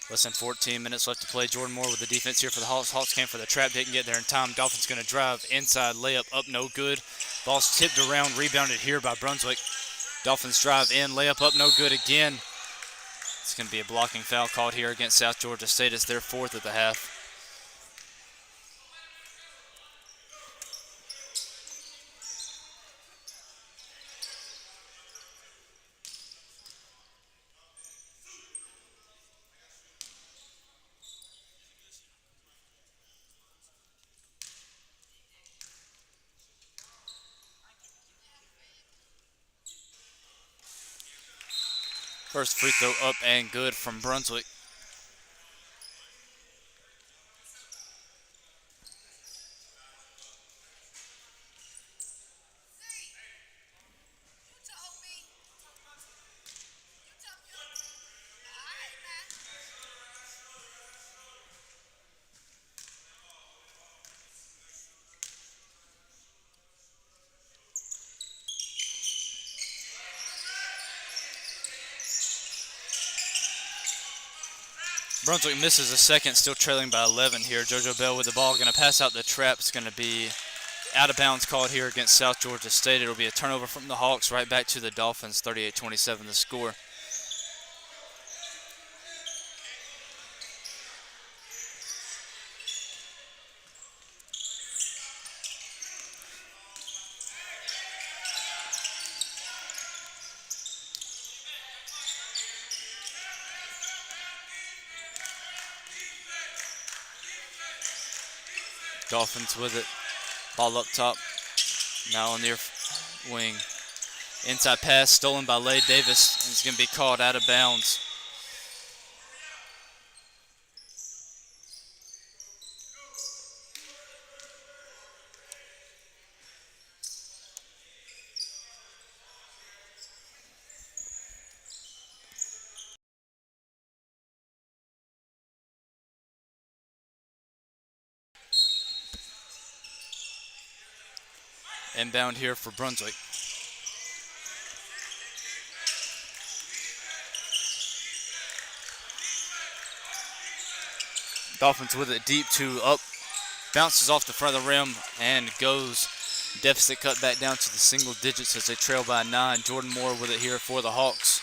Less than 14 minutes left to play. Jordan Moore with the defense here for the Hawks. Hawks came for the trap, didn't get there in time. Dolphins going to drive, inside layup, up no good. Ball's tipped around, rebounded here by Brunswick. Dolphins drive in, layup up, no good again. It's going to be a blocking foul called here against South Georgia State. It's their fourth at the half. First free throw up and good from Brunswick. Brunswick misses a second, still trailing by 11 here. JoJo Bell with the ball, going to pass out the trap. It's going to be out of bounds called here against South Georgia State. It'll be a turnover from the Hawks right back to the Dolphins, 38-27 the score. Dolphins with it. Ball up top. Now on near wing. Inside pass stolen by Lay Davis. It's going to be called out of bounds. Inbound here for Brunswick. Dolphins with it deep to up. Bounces off the front of the rim and goes. Deficit cut back down to the single digits as they trail by 9. Jordan Moore with it here for the Hawks.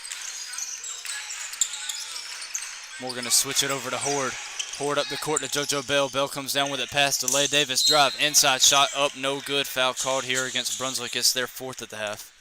Moore going to switch it over to Horde. Horde up the court to JoJo Bell. Bell comes down with it past to Lay Davis. Drive, inside shot up, no good. Foul called here against Brunswick. It's their fourth at the half.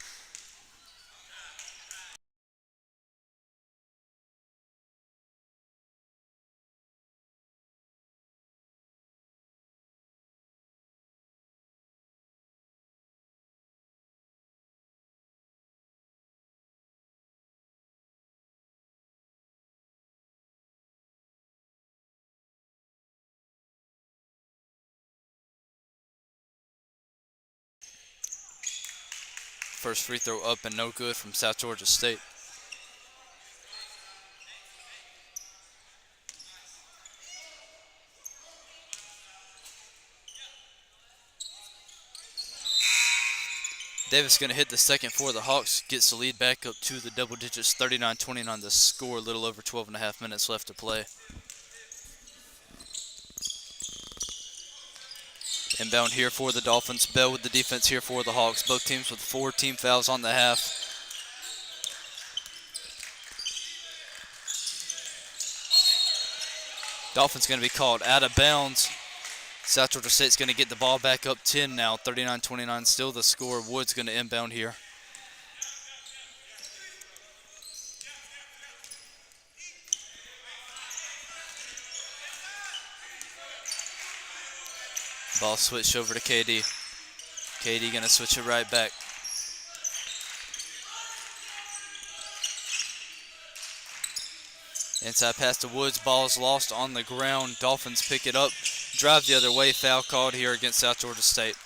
First free throw up and no good from South Georgia State. Davis going to hit the second for the Hawks. Gets the lead back up to the double digits, 39-29 the score. A little over 12 and a half minutes left to play. Inbound here for the Dolphins. Bell with the defense here for the Hawks. Both teams with 4 team fouls on the half. Dolphins going to be called out of bounds. South Georgia State's going to get the ball back up 10 now. 39-29 still the score. Wood's going to inbound here. Ball switched over to KD. KD going to switch it right back. Inside pass to Woods. Ball is lost on the ground. Dolphins pick it up. Drive the other way. Foul called here against South Georgia State.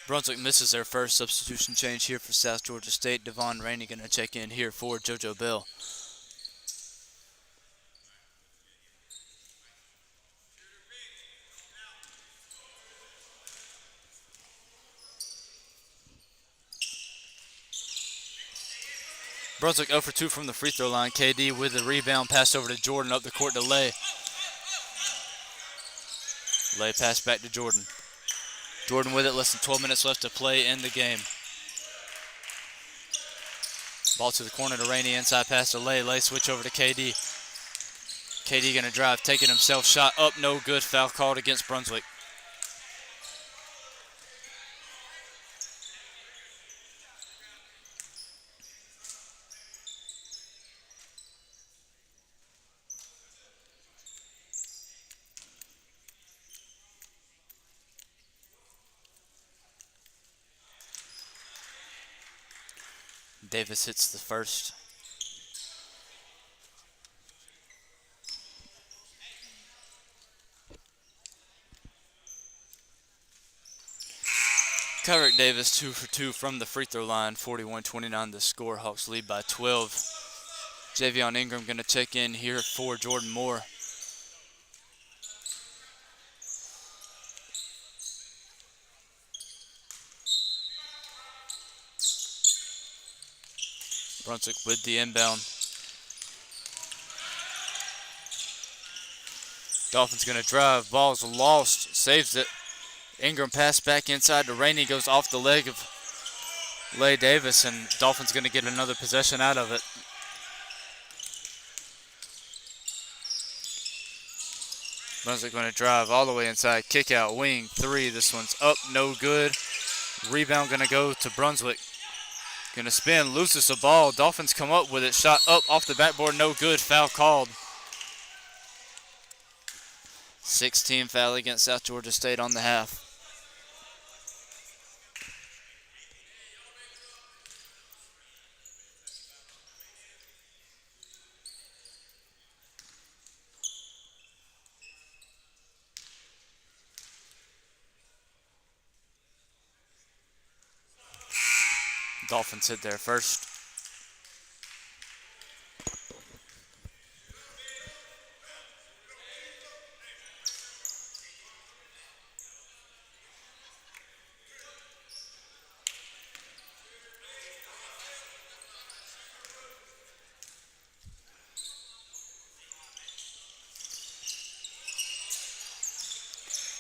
Brunswick misses their first substitution change here for South Georgia State. Devon Rainey going to check in here for JoJo Bell. Brunswick 0 for 2 from the free throw line. KD with the rebound, pass over to Jordan, up the court to Lay. Lay pass back to Jordan. Jordan with it, less than 12 minutes left to play in the game. Ball to the corner to Rainey, inside pass to Lay. Lay switch over to KD. KD gonna drive, taking himself, shot up, no good, foul called against Brunswick. Davis hits the first. Kyrick Davis 2 for 2 from the free throw line, 41-29 the score. Hawks lead by 12. Javion Ingram going to check in here for Jordan Moore. Brunswick with the inbound. Dolphins going to drive. Ball's lost. Saves it. Ingram pass back inside to Rainey. Goes off the leg of Lay Davis, and Dolphins going to get another possession out of it. Brunswick going to drive all the way inside. Kick out, wing, three. This one's up, no good. Rebound going to go to Brunswick. Going to spin, loses the ball. Dolphins come up with it. Shot up off the backboard, no good. Foul called. 16 foul against South Georgia State on the half. Dolphins hit there first.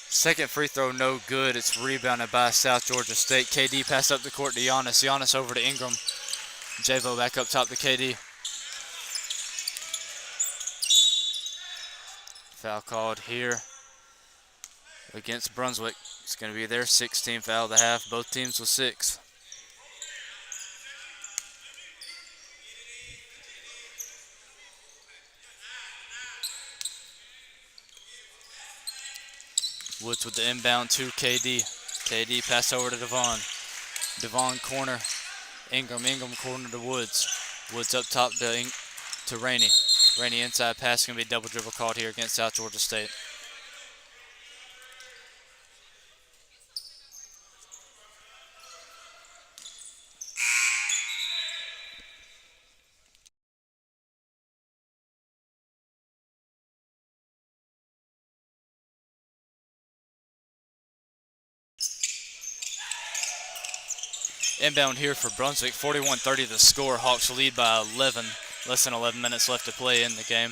Second free throw, no good. It's rebounded by South Georgia State. KD pass up the court to Giannis. Giannis over to Ingram. Javo back up top to KD. Foul called here against Brunswick. It's going to be their 16th foul of the half. Both teams with 6. Woods with the inbound to KD. KD pass over to Devon. Devon corner. Ingram corner to Woods. Woods up top to Rainey. Rainey inside pass. Going to be a double dribble called here against South Georgia State. Inbound here for Brunswick, 41-30 the score. Hawks lead by 11. Less than 11 minutes left to play in the game.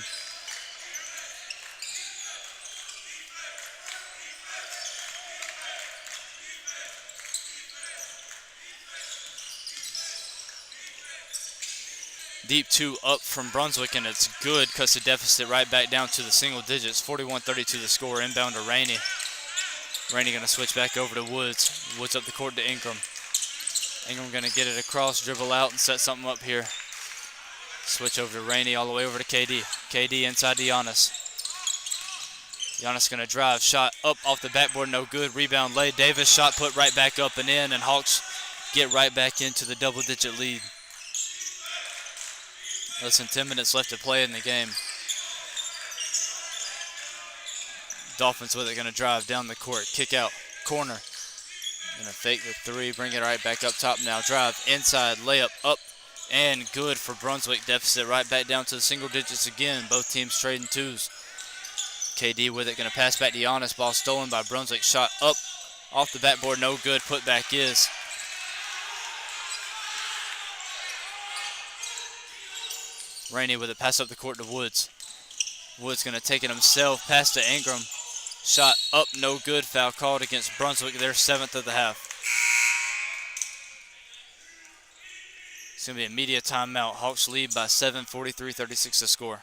Deep 2 up from Brunswick, and it's good. Cuts the deficit right back down to the single digits. 41-32 the score. Inbound to Rainey. Rainey going to switch back over to Woods. Woods up the court to Ingram. Ingram going to get it across, dribble out, and set something up here. Switch over to Rainey, all the way over to KD. KD inside to Giannis. Giannis going to drive, shot up off the backboard, no good. Rebound Lay Davis, shot put right back up and in, and Hawks get right back into the double-digit lead. Less than 10 minutes left to play in the game. Dolphins with it, going to drive down the court, kick out, corner. Gonna fake the three, bring it right back up top now. Drive, inside, layup, up, and good for Brunswick. Deficit right back down to the single digits again. Both teams trading twos. KD with it, gonna pass back to Giannis. Ball stolen by Brunswick. Shot up, off the backboard, no good. Put back is. Rainey with it, pass up the court to Woods. Woods gonna take it himself, pass to Ingram. Shot up, no good. Foul called against Brunswick, their 7th of the half. It's gonna be a media timeout. Hawks lead by 7, 43-36 to score.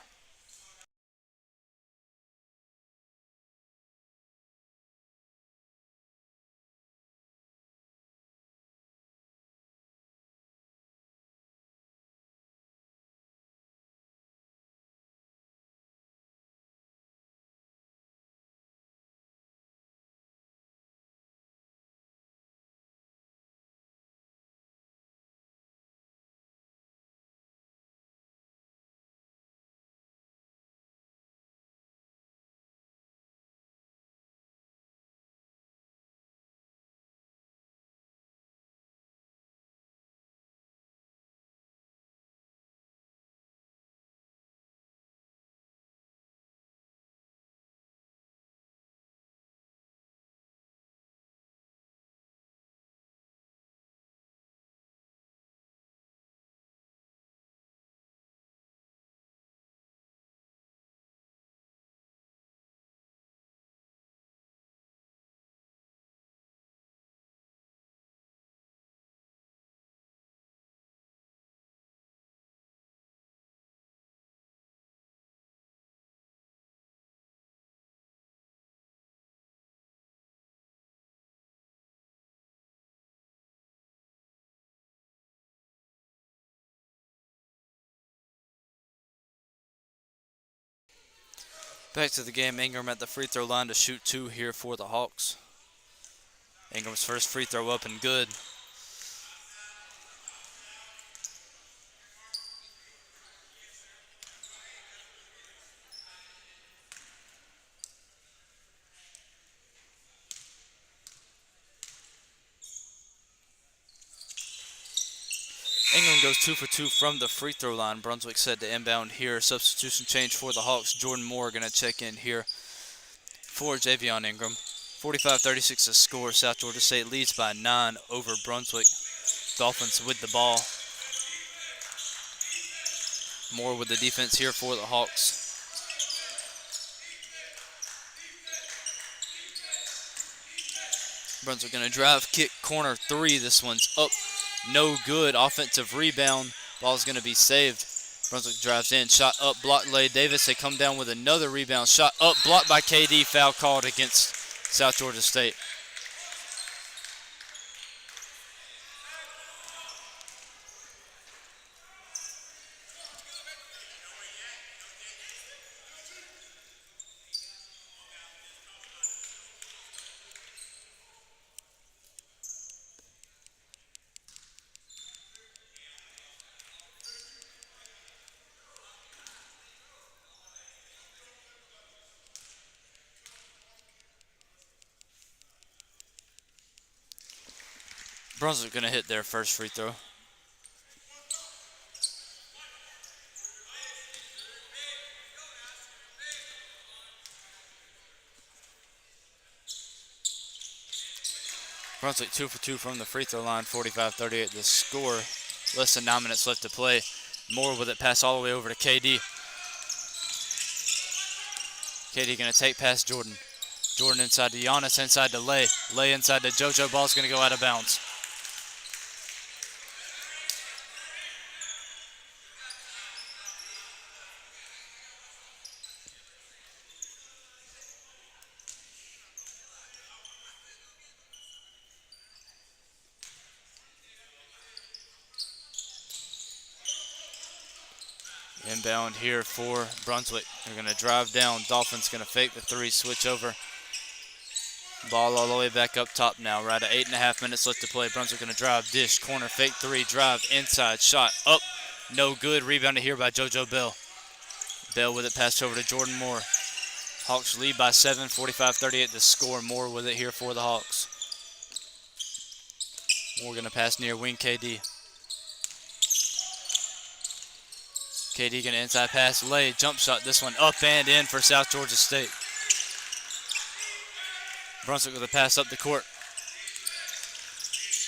Back to the game. Ingram at the free throw line to shoot 2 here for the Hawks. Ingram's first free throw up and good. Ingram goes 2 for 2 from the free throw line. Brunswick set to inbound here. Substitution change for the Hawks. Jordan Moore going to check in here for Javion Ingram. 45-36 to score. South Georgia State leads by 9 over Brunswick. Dolphins with the ball. Moore with the defense here for the Hawks. Brunswick going to drive, kick, corner, 3. This one's up. No good. Offensive rebound. Ball's going to be saved. Brunswick drives in. Shot up. Block lay. Davis. They come down with another rebound. Shot up. Blocked by KD. Foul called against South Georgia State. Brunswick going to hit their first free throw. Brunswick 2 for 2 from the free throw line, 45-38 the score. Less than 9 minutes left to play. Moore with it, pass all the way over to KD. KD going to take past Jordan. Jordan inside to Giannis, inside to Lay. Lay inside to JoJo. Ball's going to go out of bounds. Inbound here for Brunswick. They're going to drive down. Dolphins going to fake the 3, switch over. Ball all the way back up top now. Right at 8.5 minutes left to play. Brunswick going to drive, dish, corner, fake 3, drive, inside, shot, up. No good. Rebounded here by JoJo Bell. Bell with it, passed over to Jordan Moore. Hawks lead by 7, 45-38 to score. Moore with it here for the Hawks. We're going to pass near wing KD. KD going to inside pass, lay, jump shot. This one up and in for South Georgia State. Brunswick with a pass up the court.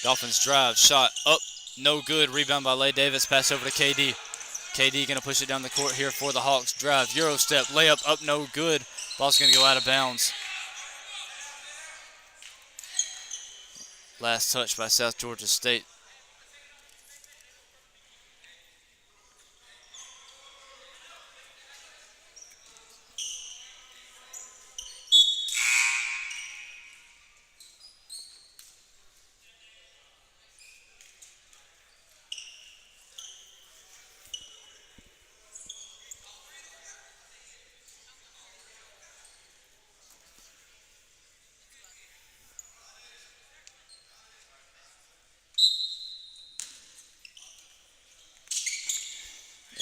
Dolphins drive, shot up, no good. Rebound by Lay Davis, pass over to KD. KD going to push it down the court here for the Hawks. Drive, Euro step, layup, up, no good. Ball's going to go out of bounds. Last touch by South Georgia State.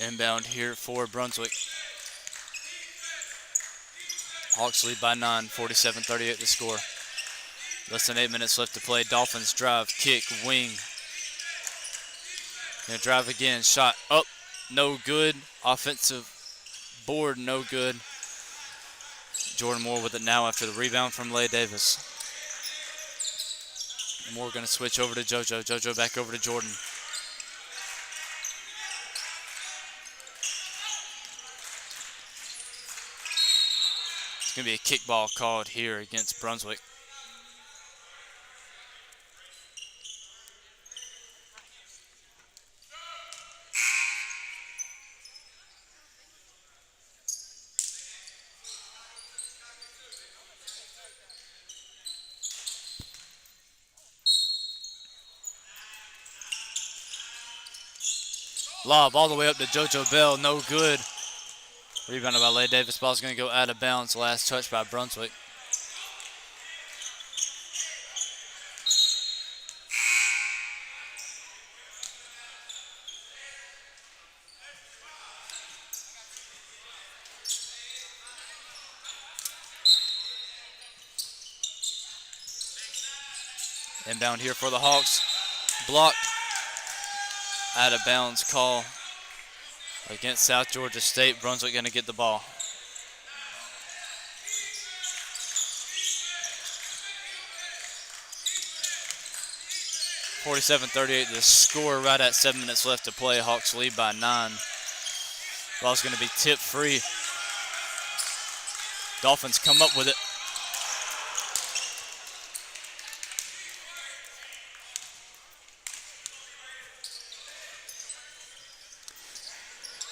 Inbound here for Brunswick. Hawks lead by 9, 47-38 the score. Less than 8 minutes left to play. Dolphins drive, kick, wing. Gonna drive again, shot up, no good. Offensive board, no good. Jordan Moore with it now after the rebound from Lay Davis. Moore gonna switch over to JoJo. JoJo back over to Jordan. It's going to be a kickball called here against Brunswick. Lob all the way up to JoJo Bell, no good. Rebounded by Lay Davis. Ball's going to go out of bounds. Last touch by Brunswick. Inbound here for the Hawks. Blocked. Out of bounds call against South Georgia State. Brunswick going to get the ball. (47-38) the score right at 7 minutes left to play. Hawks lead by 9. Ball's going to be tip free. Dolphins come up with it.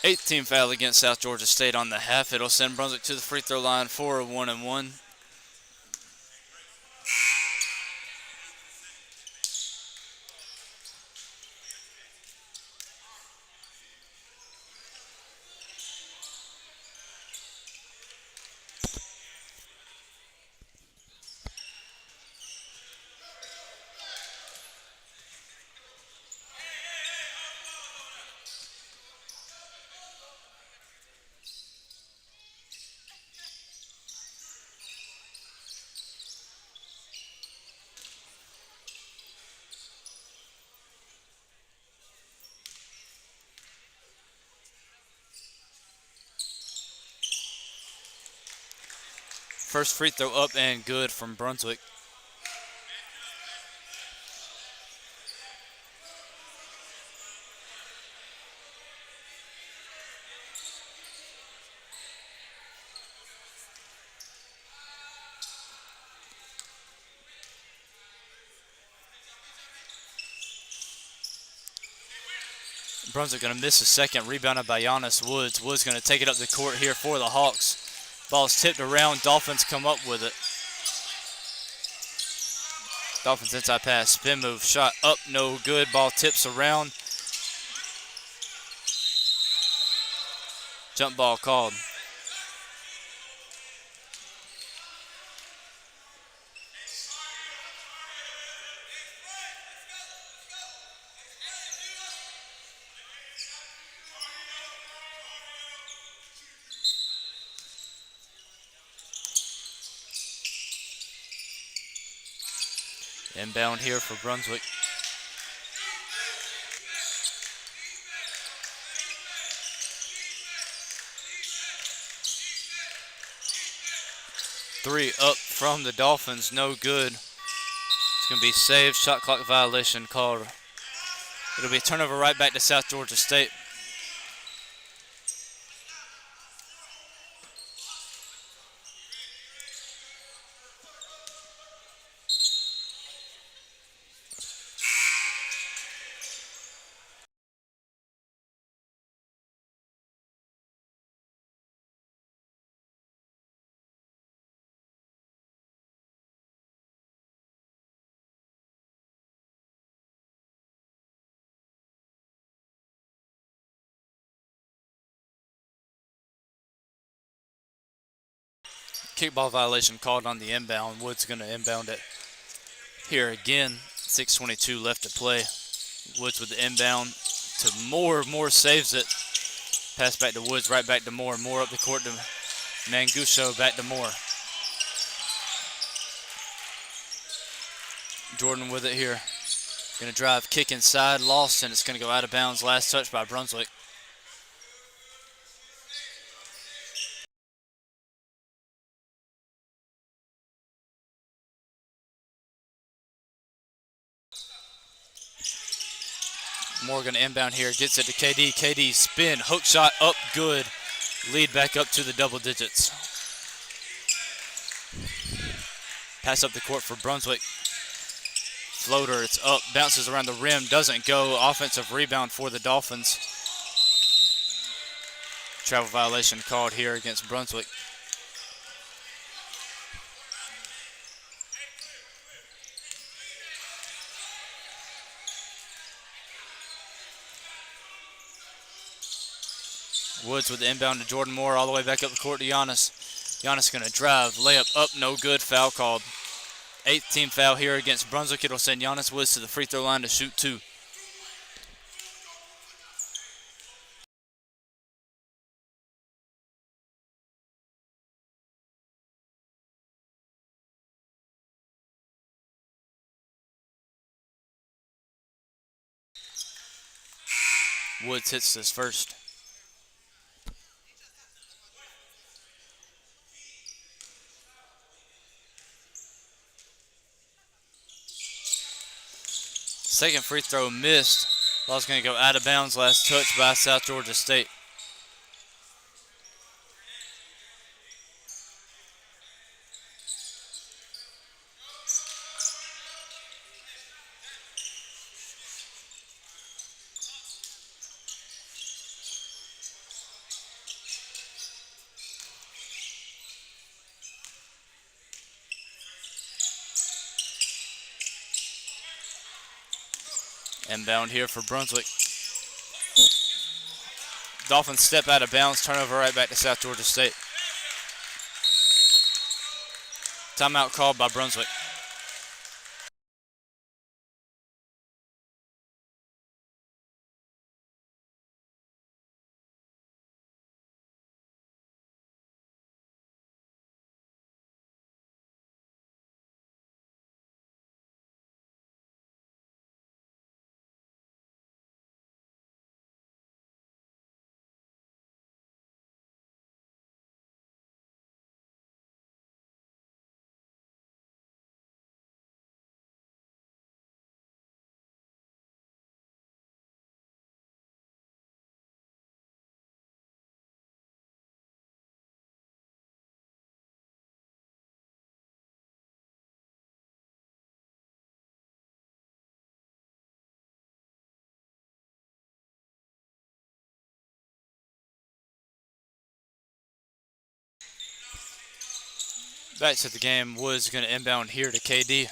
Eighth team foul against South Georgia State on the half. It'll send Brunswick to the free throw line for a 1-and-1. First free throw up and good from Brunswick. Brunswick going to miss a second. Rebounded by Giannis Woods. Woods going to take it up the court here for the Hawks. Ball's tipped around. Dolphins come up with it. Dolphins inside pass. Spin move. Shot up. No good. Ball tips around. Jump ball called. Inbound here for Brunswick. Three up from the Dolphins, no good. It's going to be saved, shot clock violation called. It'll be a turnover right back to South Georgia State. Kickball violation called on the inbound. Wood's going to inbound it here again. 6:22 left to play. Woods with the inbound to Moore. Moore saves it. Pass back to Woods, right back to Moore. Moore up the court to Manguso, back to Moore. Jordan with it here. Going to drive, kick inside, lost, and it's going to go out of bounds. Last touch by Brunswick. Morgan inbound here, gets it to KD. KD spin, hook shot up, good. Lead back up to the double digits. Pass up the court for Brunswick. Floater, it's up, bounces around the rim, doesn't go. Offensive rebound for the Dolphins. Travel violation called here against Brunswick. Woods with the inbound to Jordan Moore, all the way back up the court to Giannis. Giannis going to drive, layup up, no good, foul called. 8th team foul here against Brunswick. It'll send Giannis Woods to the free throw line to shoot 2. Woods hits this first. Second free throw missed. Ball's going to go out of bounds. Last touch by South Georgia State. Inbound here for Brunswick. Dolphins step out of bounds. Turnover right back to South Georgia State. Timeout called by Brunswick. Back to the game. Woods going to inbound here to KD.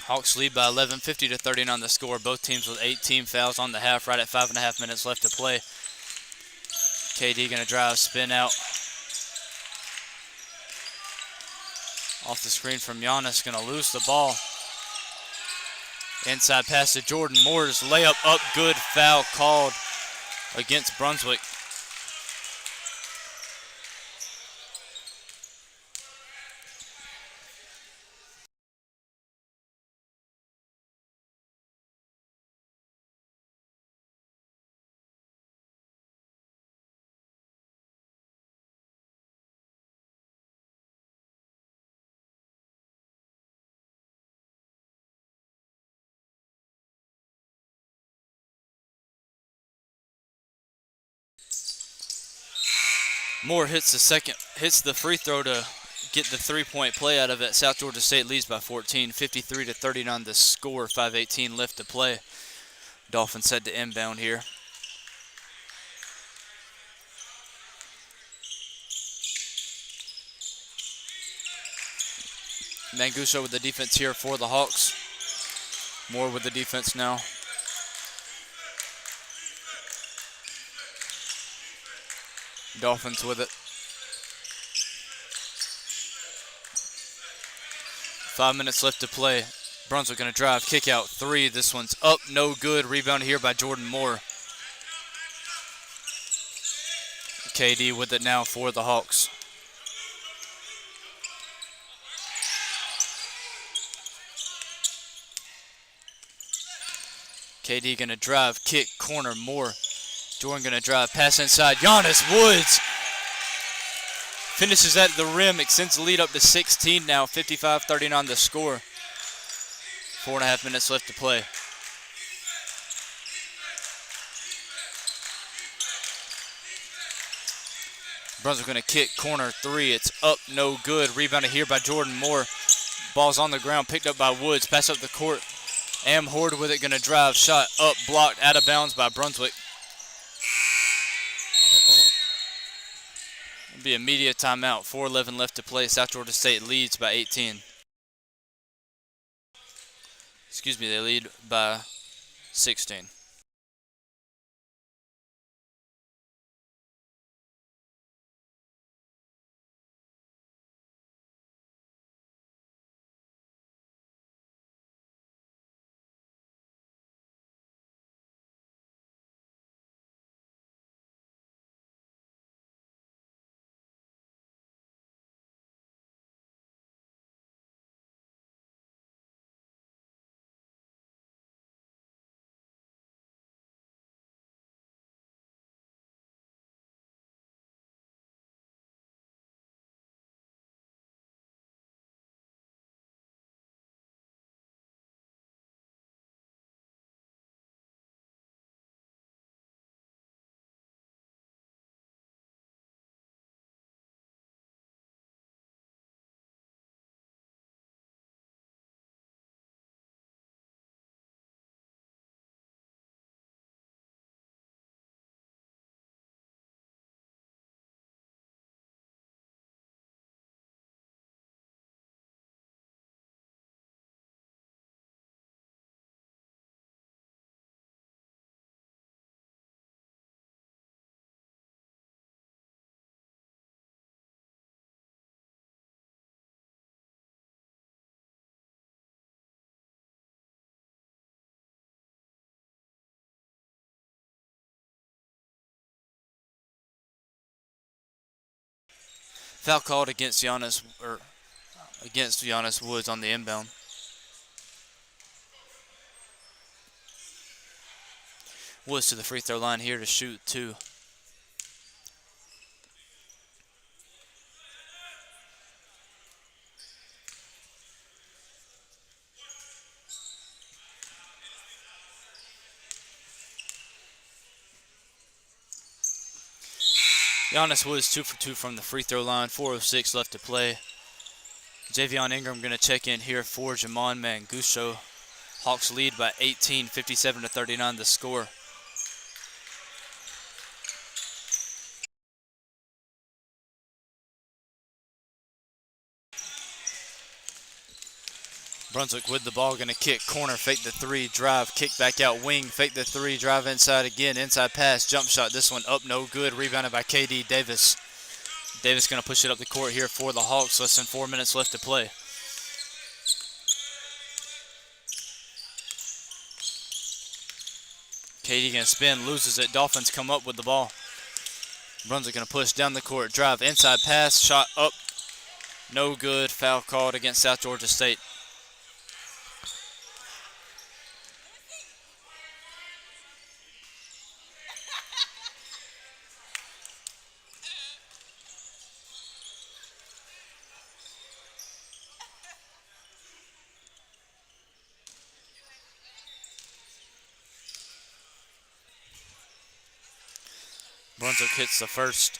Hawks lead by 11, 50-39 on the score. Both teams with 18 fouls on the half, right at 5.5 minutes left to play. KD going to drive, spin out. Off the screen from Giannis, going to lose the ball. Inside pass to Jordan Moore's layup up, good, foul called against Brunswick. Moore hits the free throw to get the 3-point play out of it. South Georgia State leads by 14, 53-39 the score, 5:18 left to play. Dolphins head to inbound here. Manguso with the defense here for the Hawks. Moore with the defense now. Dolphins with it. 5 minutes left to play. Brunswick going to drive, kick out 3. This one's up, no good. Rebound here by Jordan Moore. KD with it now for the Hawks. KD going to drive, kick, corner, Moore. Jordan going to drive, pass inside. Giannis Woods finishes at the rim, extends the lead up to 16 now, 55-39 the score. 4.5 minutes left to play. Brunswick going to kick, corner 3. It's up, no good. Rebounded here by Jordan Moore. Ball's on the ground, picked up by Woods. Pass up the court. Am Horde with it, going to drive. Shot up, blocked, out of bounds by Brunswick. It'll be immediate timeout. 4:11 left to play. South Georgia State leads by 18. Excuse me, they lead by 16. Foul called against Giannis Woods on the inbound. Woods to the free throw line here to shoot 2. Giannis Woods 2 for 2 from the free throw line. 4:06 left to play. Javion Ingram going to check in here for Jamon Manguso. Hawks lead by 18, 57-39 the score. Brunswick with the ball, going to kick, corner, fake the 3, drive, kick back out, wing, fake the 3, drive inside again, inside pass, jump shot. This one up, no good. Rebounded by KD Davis. Davis going to push it up the court here for the Hawks. Less than 4 minutes left to play. KD going to spin, loses it. Dolphins come up with the ball. Brunswick going to push down the court, drive, inside pass, shot up, no good. Foul called against South Georgia State. Brunswick hits the first.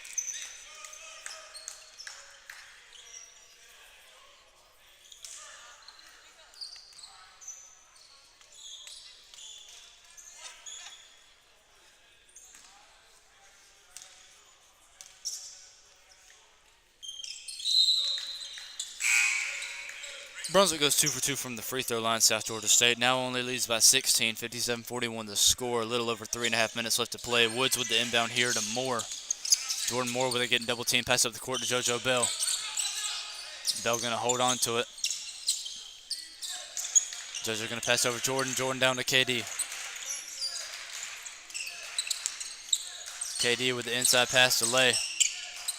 Brunswick goes 2 for 2 from the free throw line. South Georgia State now only leads by 16, 57-41 the score. A little over 3.5 minutes left to play. Woods with the inbound here to Moore. Jordan Moore with it getting double team. Pass up the court to JoJo Bell. Bell going to hold on to it. JoJo going to pass over Jordan. Jordan down to KD. KD with the inside pass to Lay.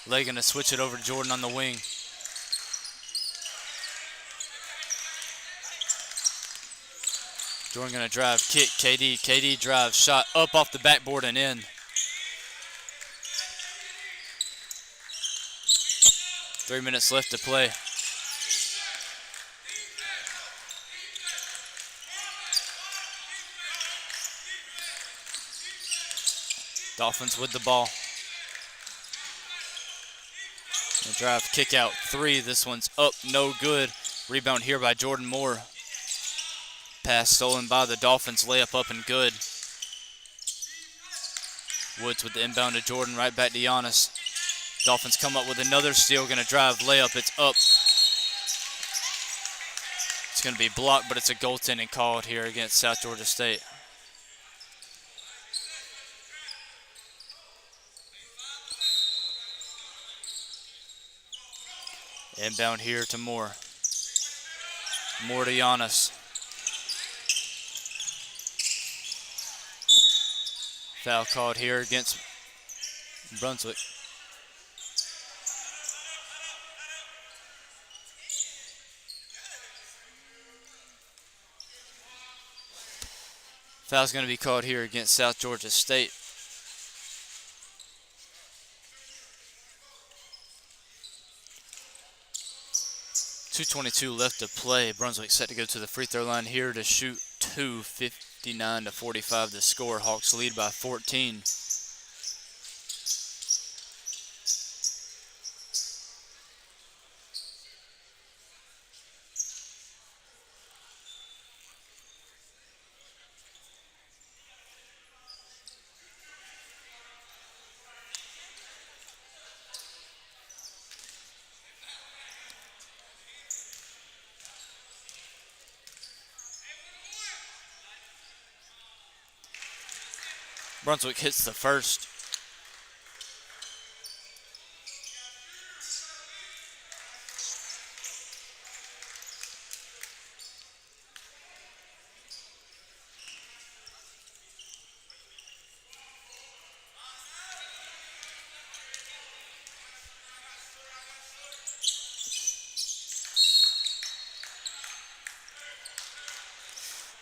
Lay going to switch it over to Jordan on the wing. Jordan going to drive, kick, KD. KD drives, shot up off the backboard and in. 3 minutes left to play. Dolphins with the ball. The drive, kick out, 3. This one's up, no good. Rebound here by Jordan Moore. Pass stolen by the Dolphins, layup up and good. Woods with the inbound to Jordan, right back to Giannis. Dolphins come up with another steal, gonna drive, layup, it's up. It's gonna be blocked, but it's a goaltending called here against South Georgia State. Inbound here to Moore. Moore to Giannis. Foul called here against Brunswick. Foul's going to be called here against South Georgia State. .222 left to play. Brunswick set to go to the free throw line here to shoot 2, 59-45 the score. Hawks lead by 14. Brunswick hits the first.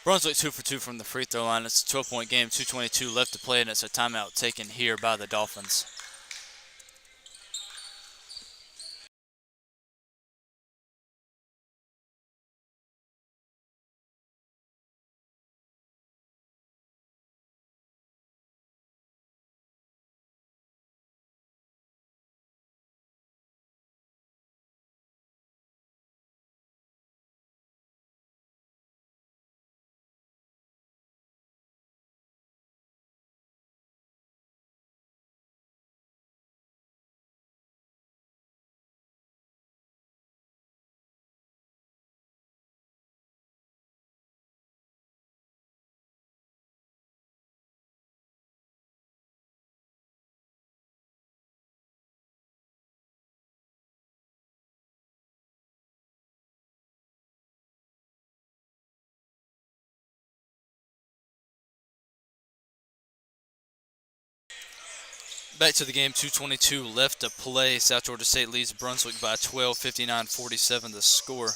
Brunswick 2 for 2 from the free throw line. It's a 12-point game, 2:22 left to play, and it's a timeout taken here by the Dolphins. Back to the game, 2:22 left to play. South Georgia State leads Brunswick by 12, 59-47 the score.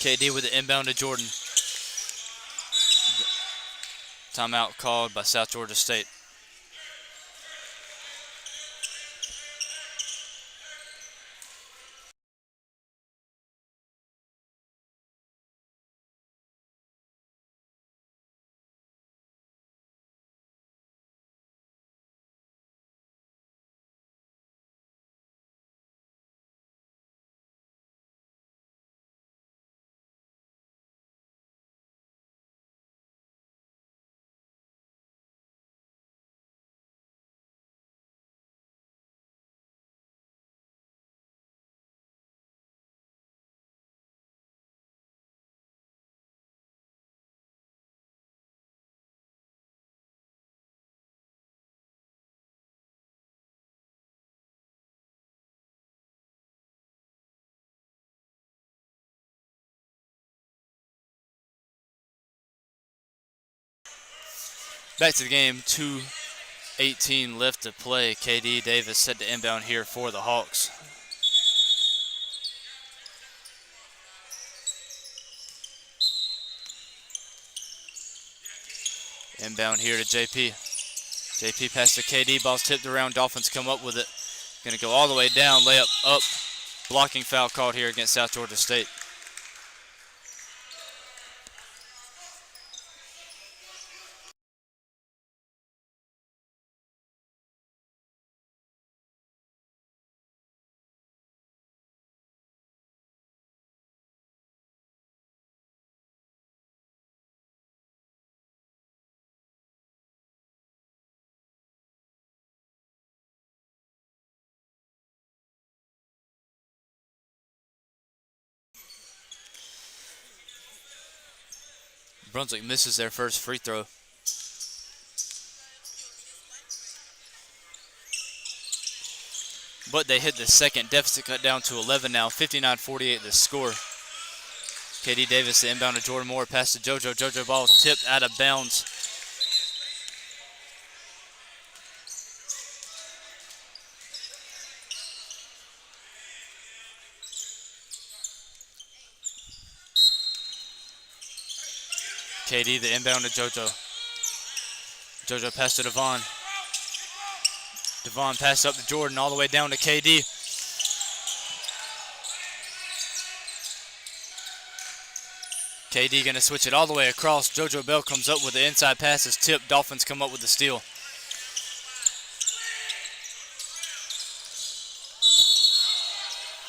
KD with the inbound to Jordan. Timeout called by South Georgia State. Back to the game, 2:18 left to play. KD Davis set to inbound here for the Hawks. Inbound here to JP. JP pass to KD, ball's tipped around, Dolphins come up with it. Gonna go all the way down, layup up. Blocking foul called here against South Georgia State. Brunswick misses their first free throw. But they hit the second, deficit cut down to 11 now, 59-48 the score. KD Davis, the inbound to Jordan Moore, pass to JoJo. JoJo ball tipped out of bounds. KD, the inbound to JoJo. JoJo pass to Devon. Devon pass up to Jordan, all the way down to KD. KD gonna switch it all the way across. JoJo Bell comes up with the inside pass, is tipped. Dolphins come up with the steal.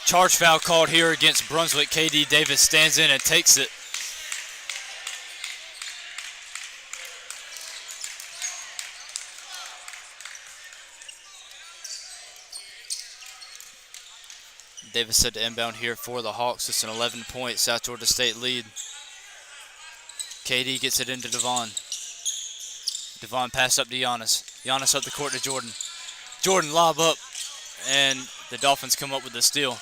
Charge foul called here against Brunswick. KD Davis stands in and takes it. Davis set to inbound here for the Hawks. It's an 11-point South Georgia State lead. KD gets it into Devon. Devon pass up to Giannis. Giannis up the court to Jordan. Jordan lob up, and the Dolphins come up with the steal.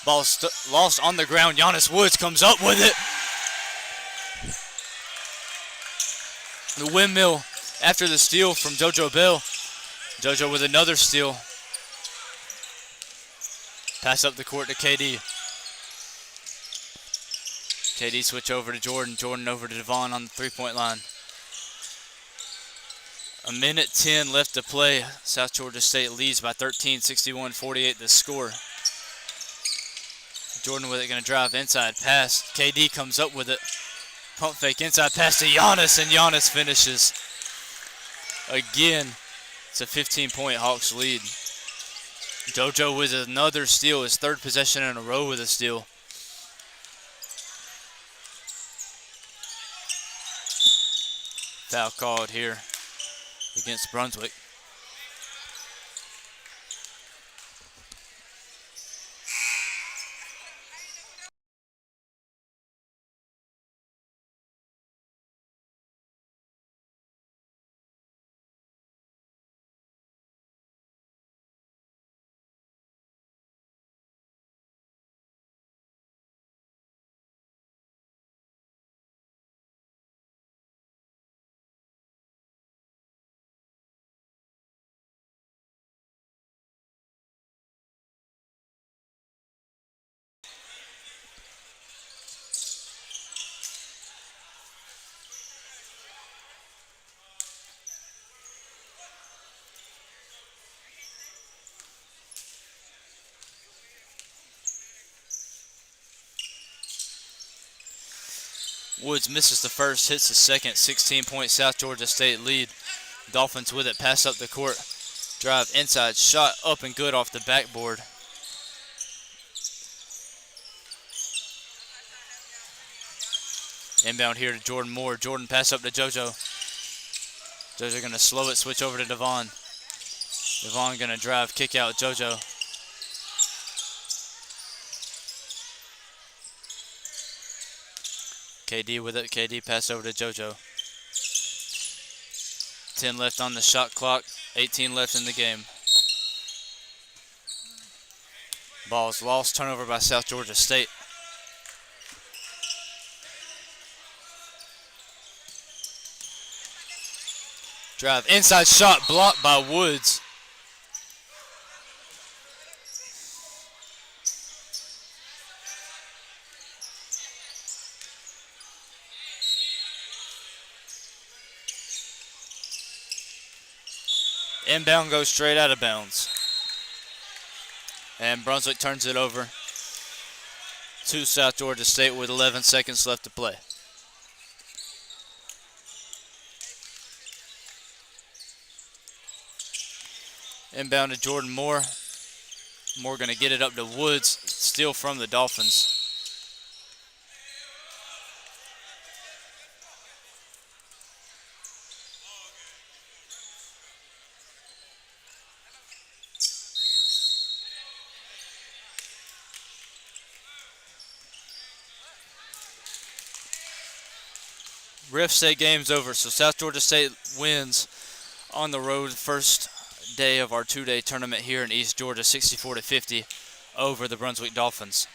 Ball lost on the ground. Giannis Woods comes up with it. The windmill after the steal from JoJo Bell. JoJo with another steal. Pass up the court to KD. KD switch over to Jordan. Jordan over to Devon on the three-point line. 1:10 left to play. South Georgia State leads by 13, 61-48 the score. Jordan with it, gonna drive inside pass. KD comes up with it. Pump fake inside pass to Giannis, and Giannis finishes. Again, it's a 15-point Hawks lead. JoJo with another steal, his third possession in a row with a steal. Foul called here against Brunswick. Woods misses the first, hits the second, 16-point South Georgia State lead. Dolphins with it, pass up the court, drive inside, shot up and good off the backboard. Inbound here to Jordan Moore. Jordan pass up to JoJo. JoJo gonna slow it, switch over to Devon. Devon gonna drive, kick out JoJo. KD with it. KD pass over to JoJo. 10 left on the shot clock. 18 left in the game. Ball's lost. Turnover by South Georgia State. Drive, inside shot, blocked by Woods. Inbound goes straight out of bounds. And Brunswick turns it over to South Georgia State with 11 seconds left to play. Inbound to Jordan Moore. Moore going to get it up to Woods, steal from the Dolphins. Refs say game's over, so South Georgia State wins on the road first day of our two-day tournament here in East Georgia, 64-50 over the Brunswick Dolphins.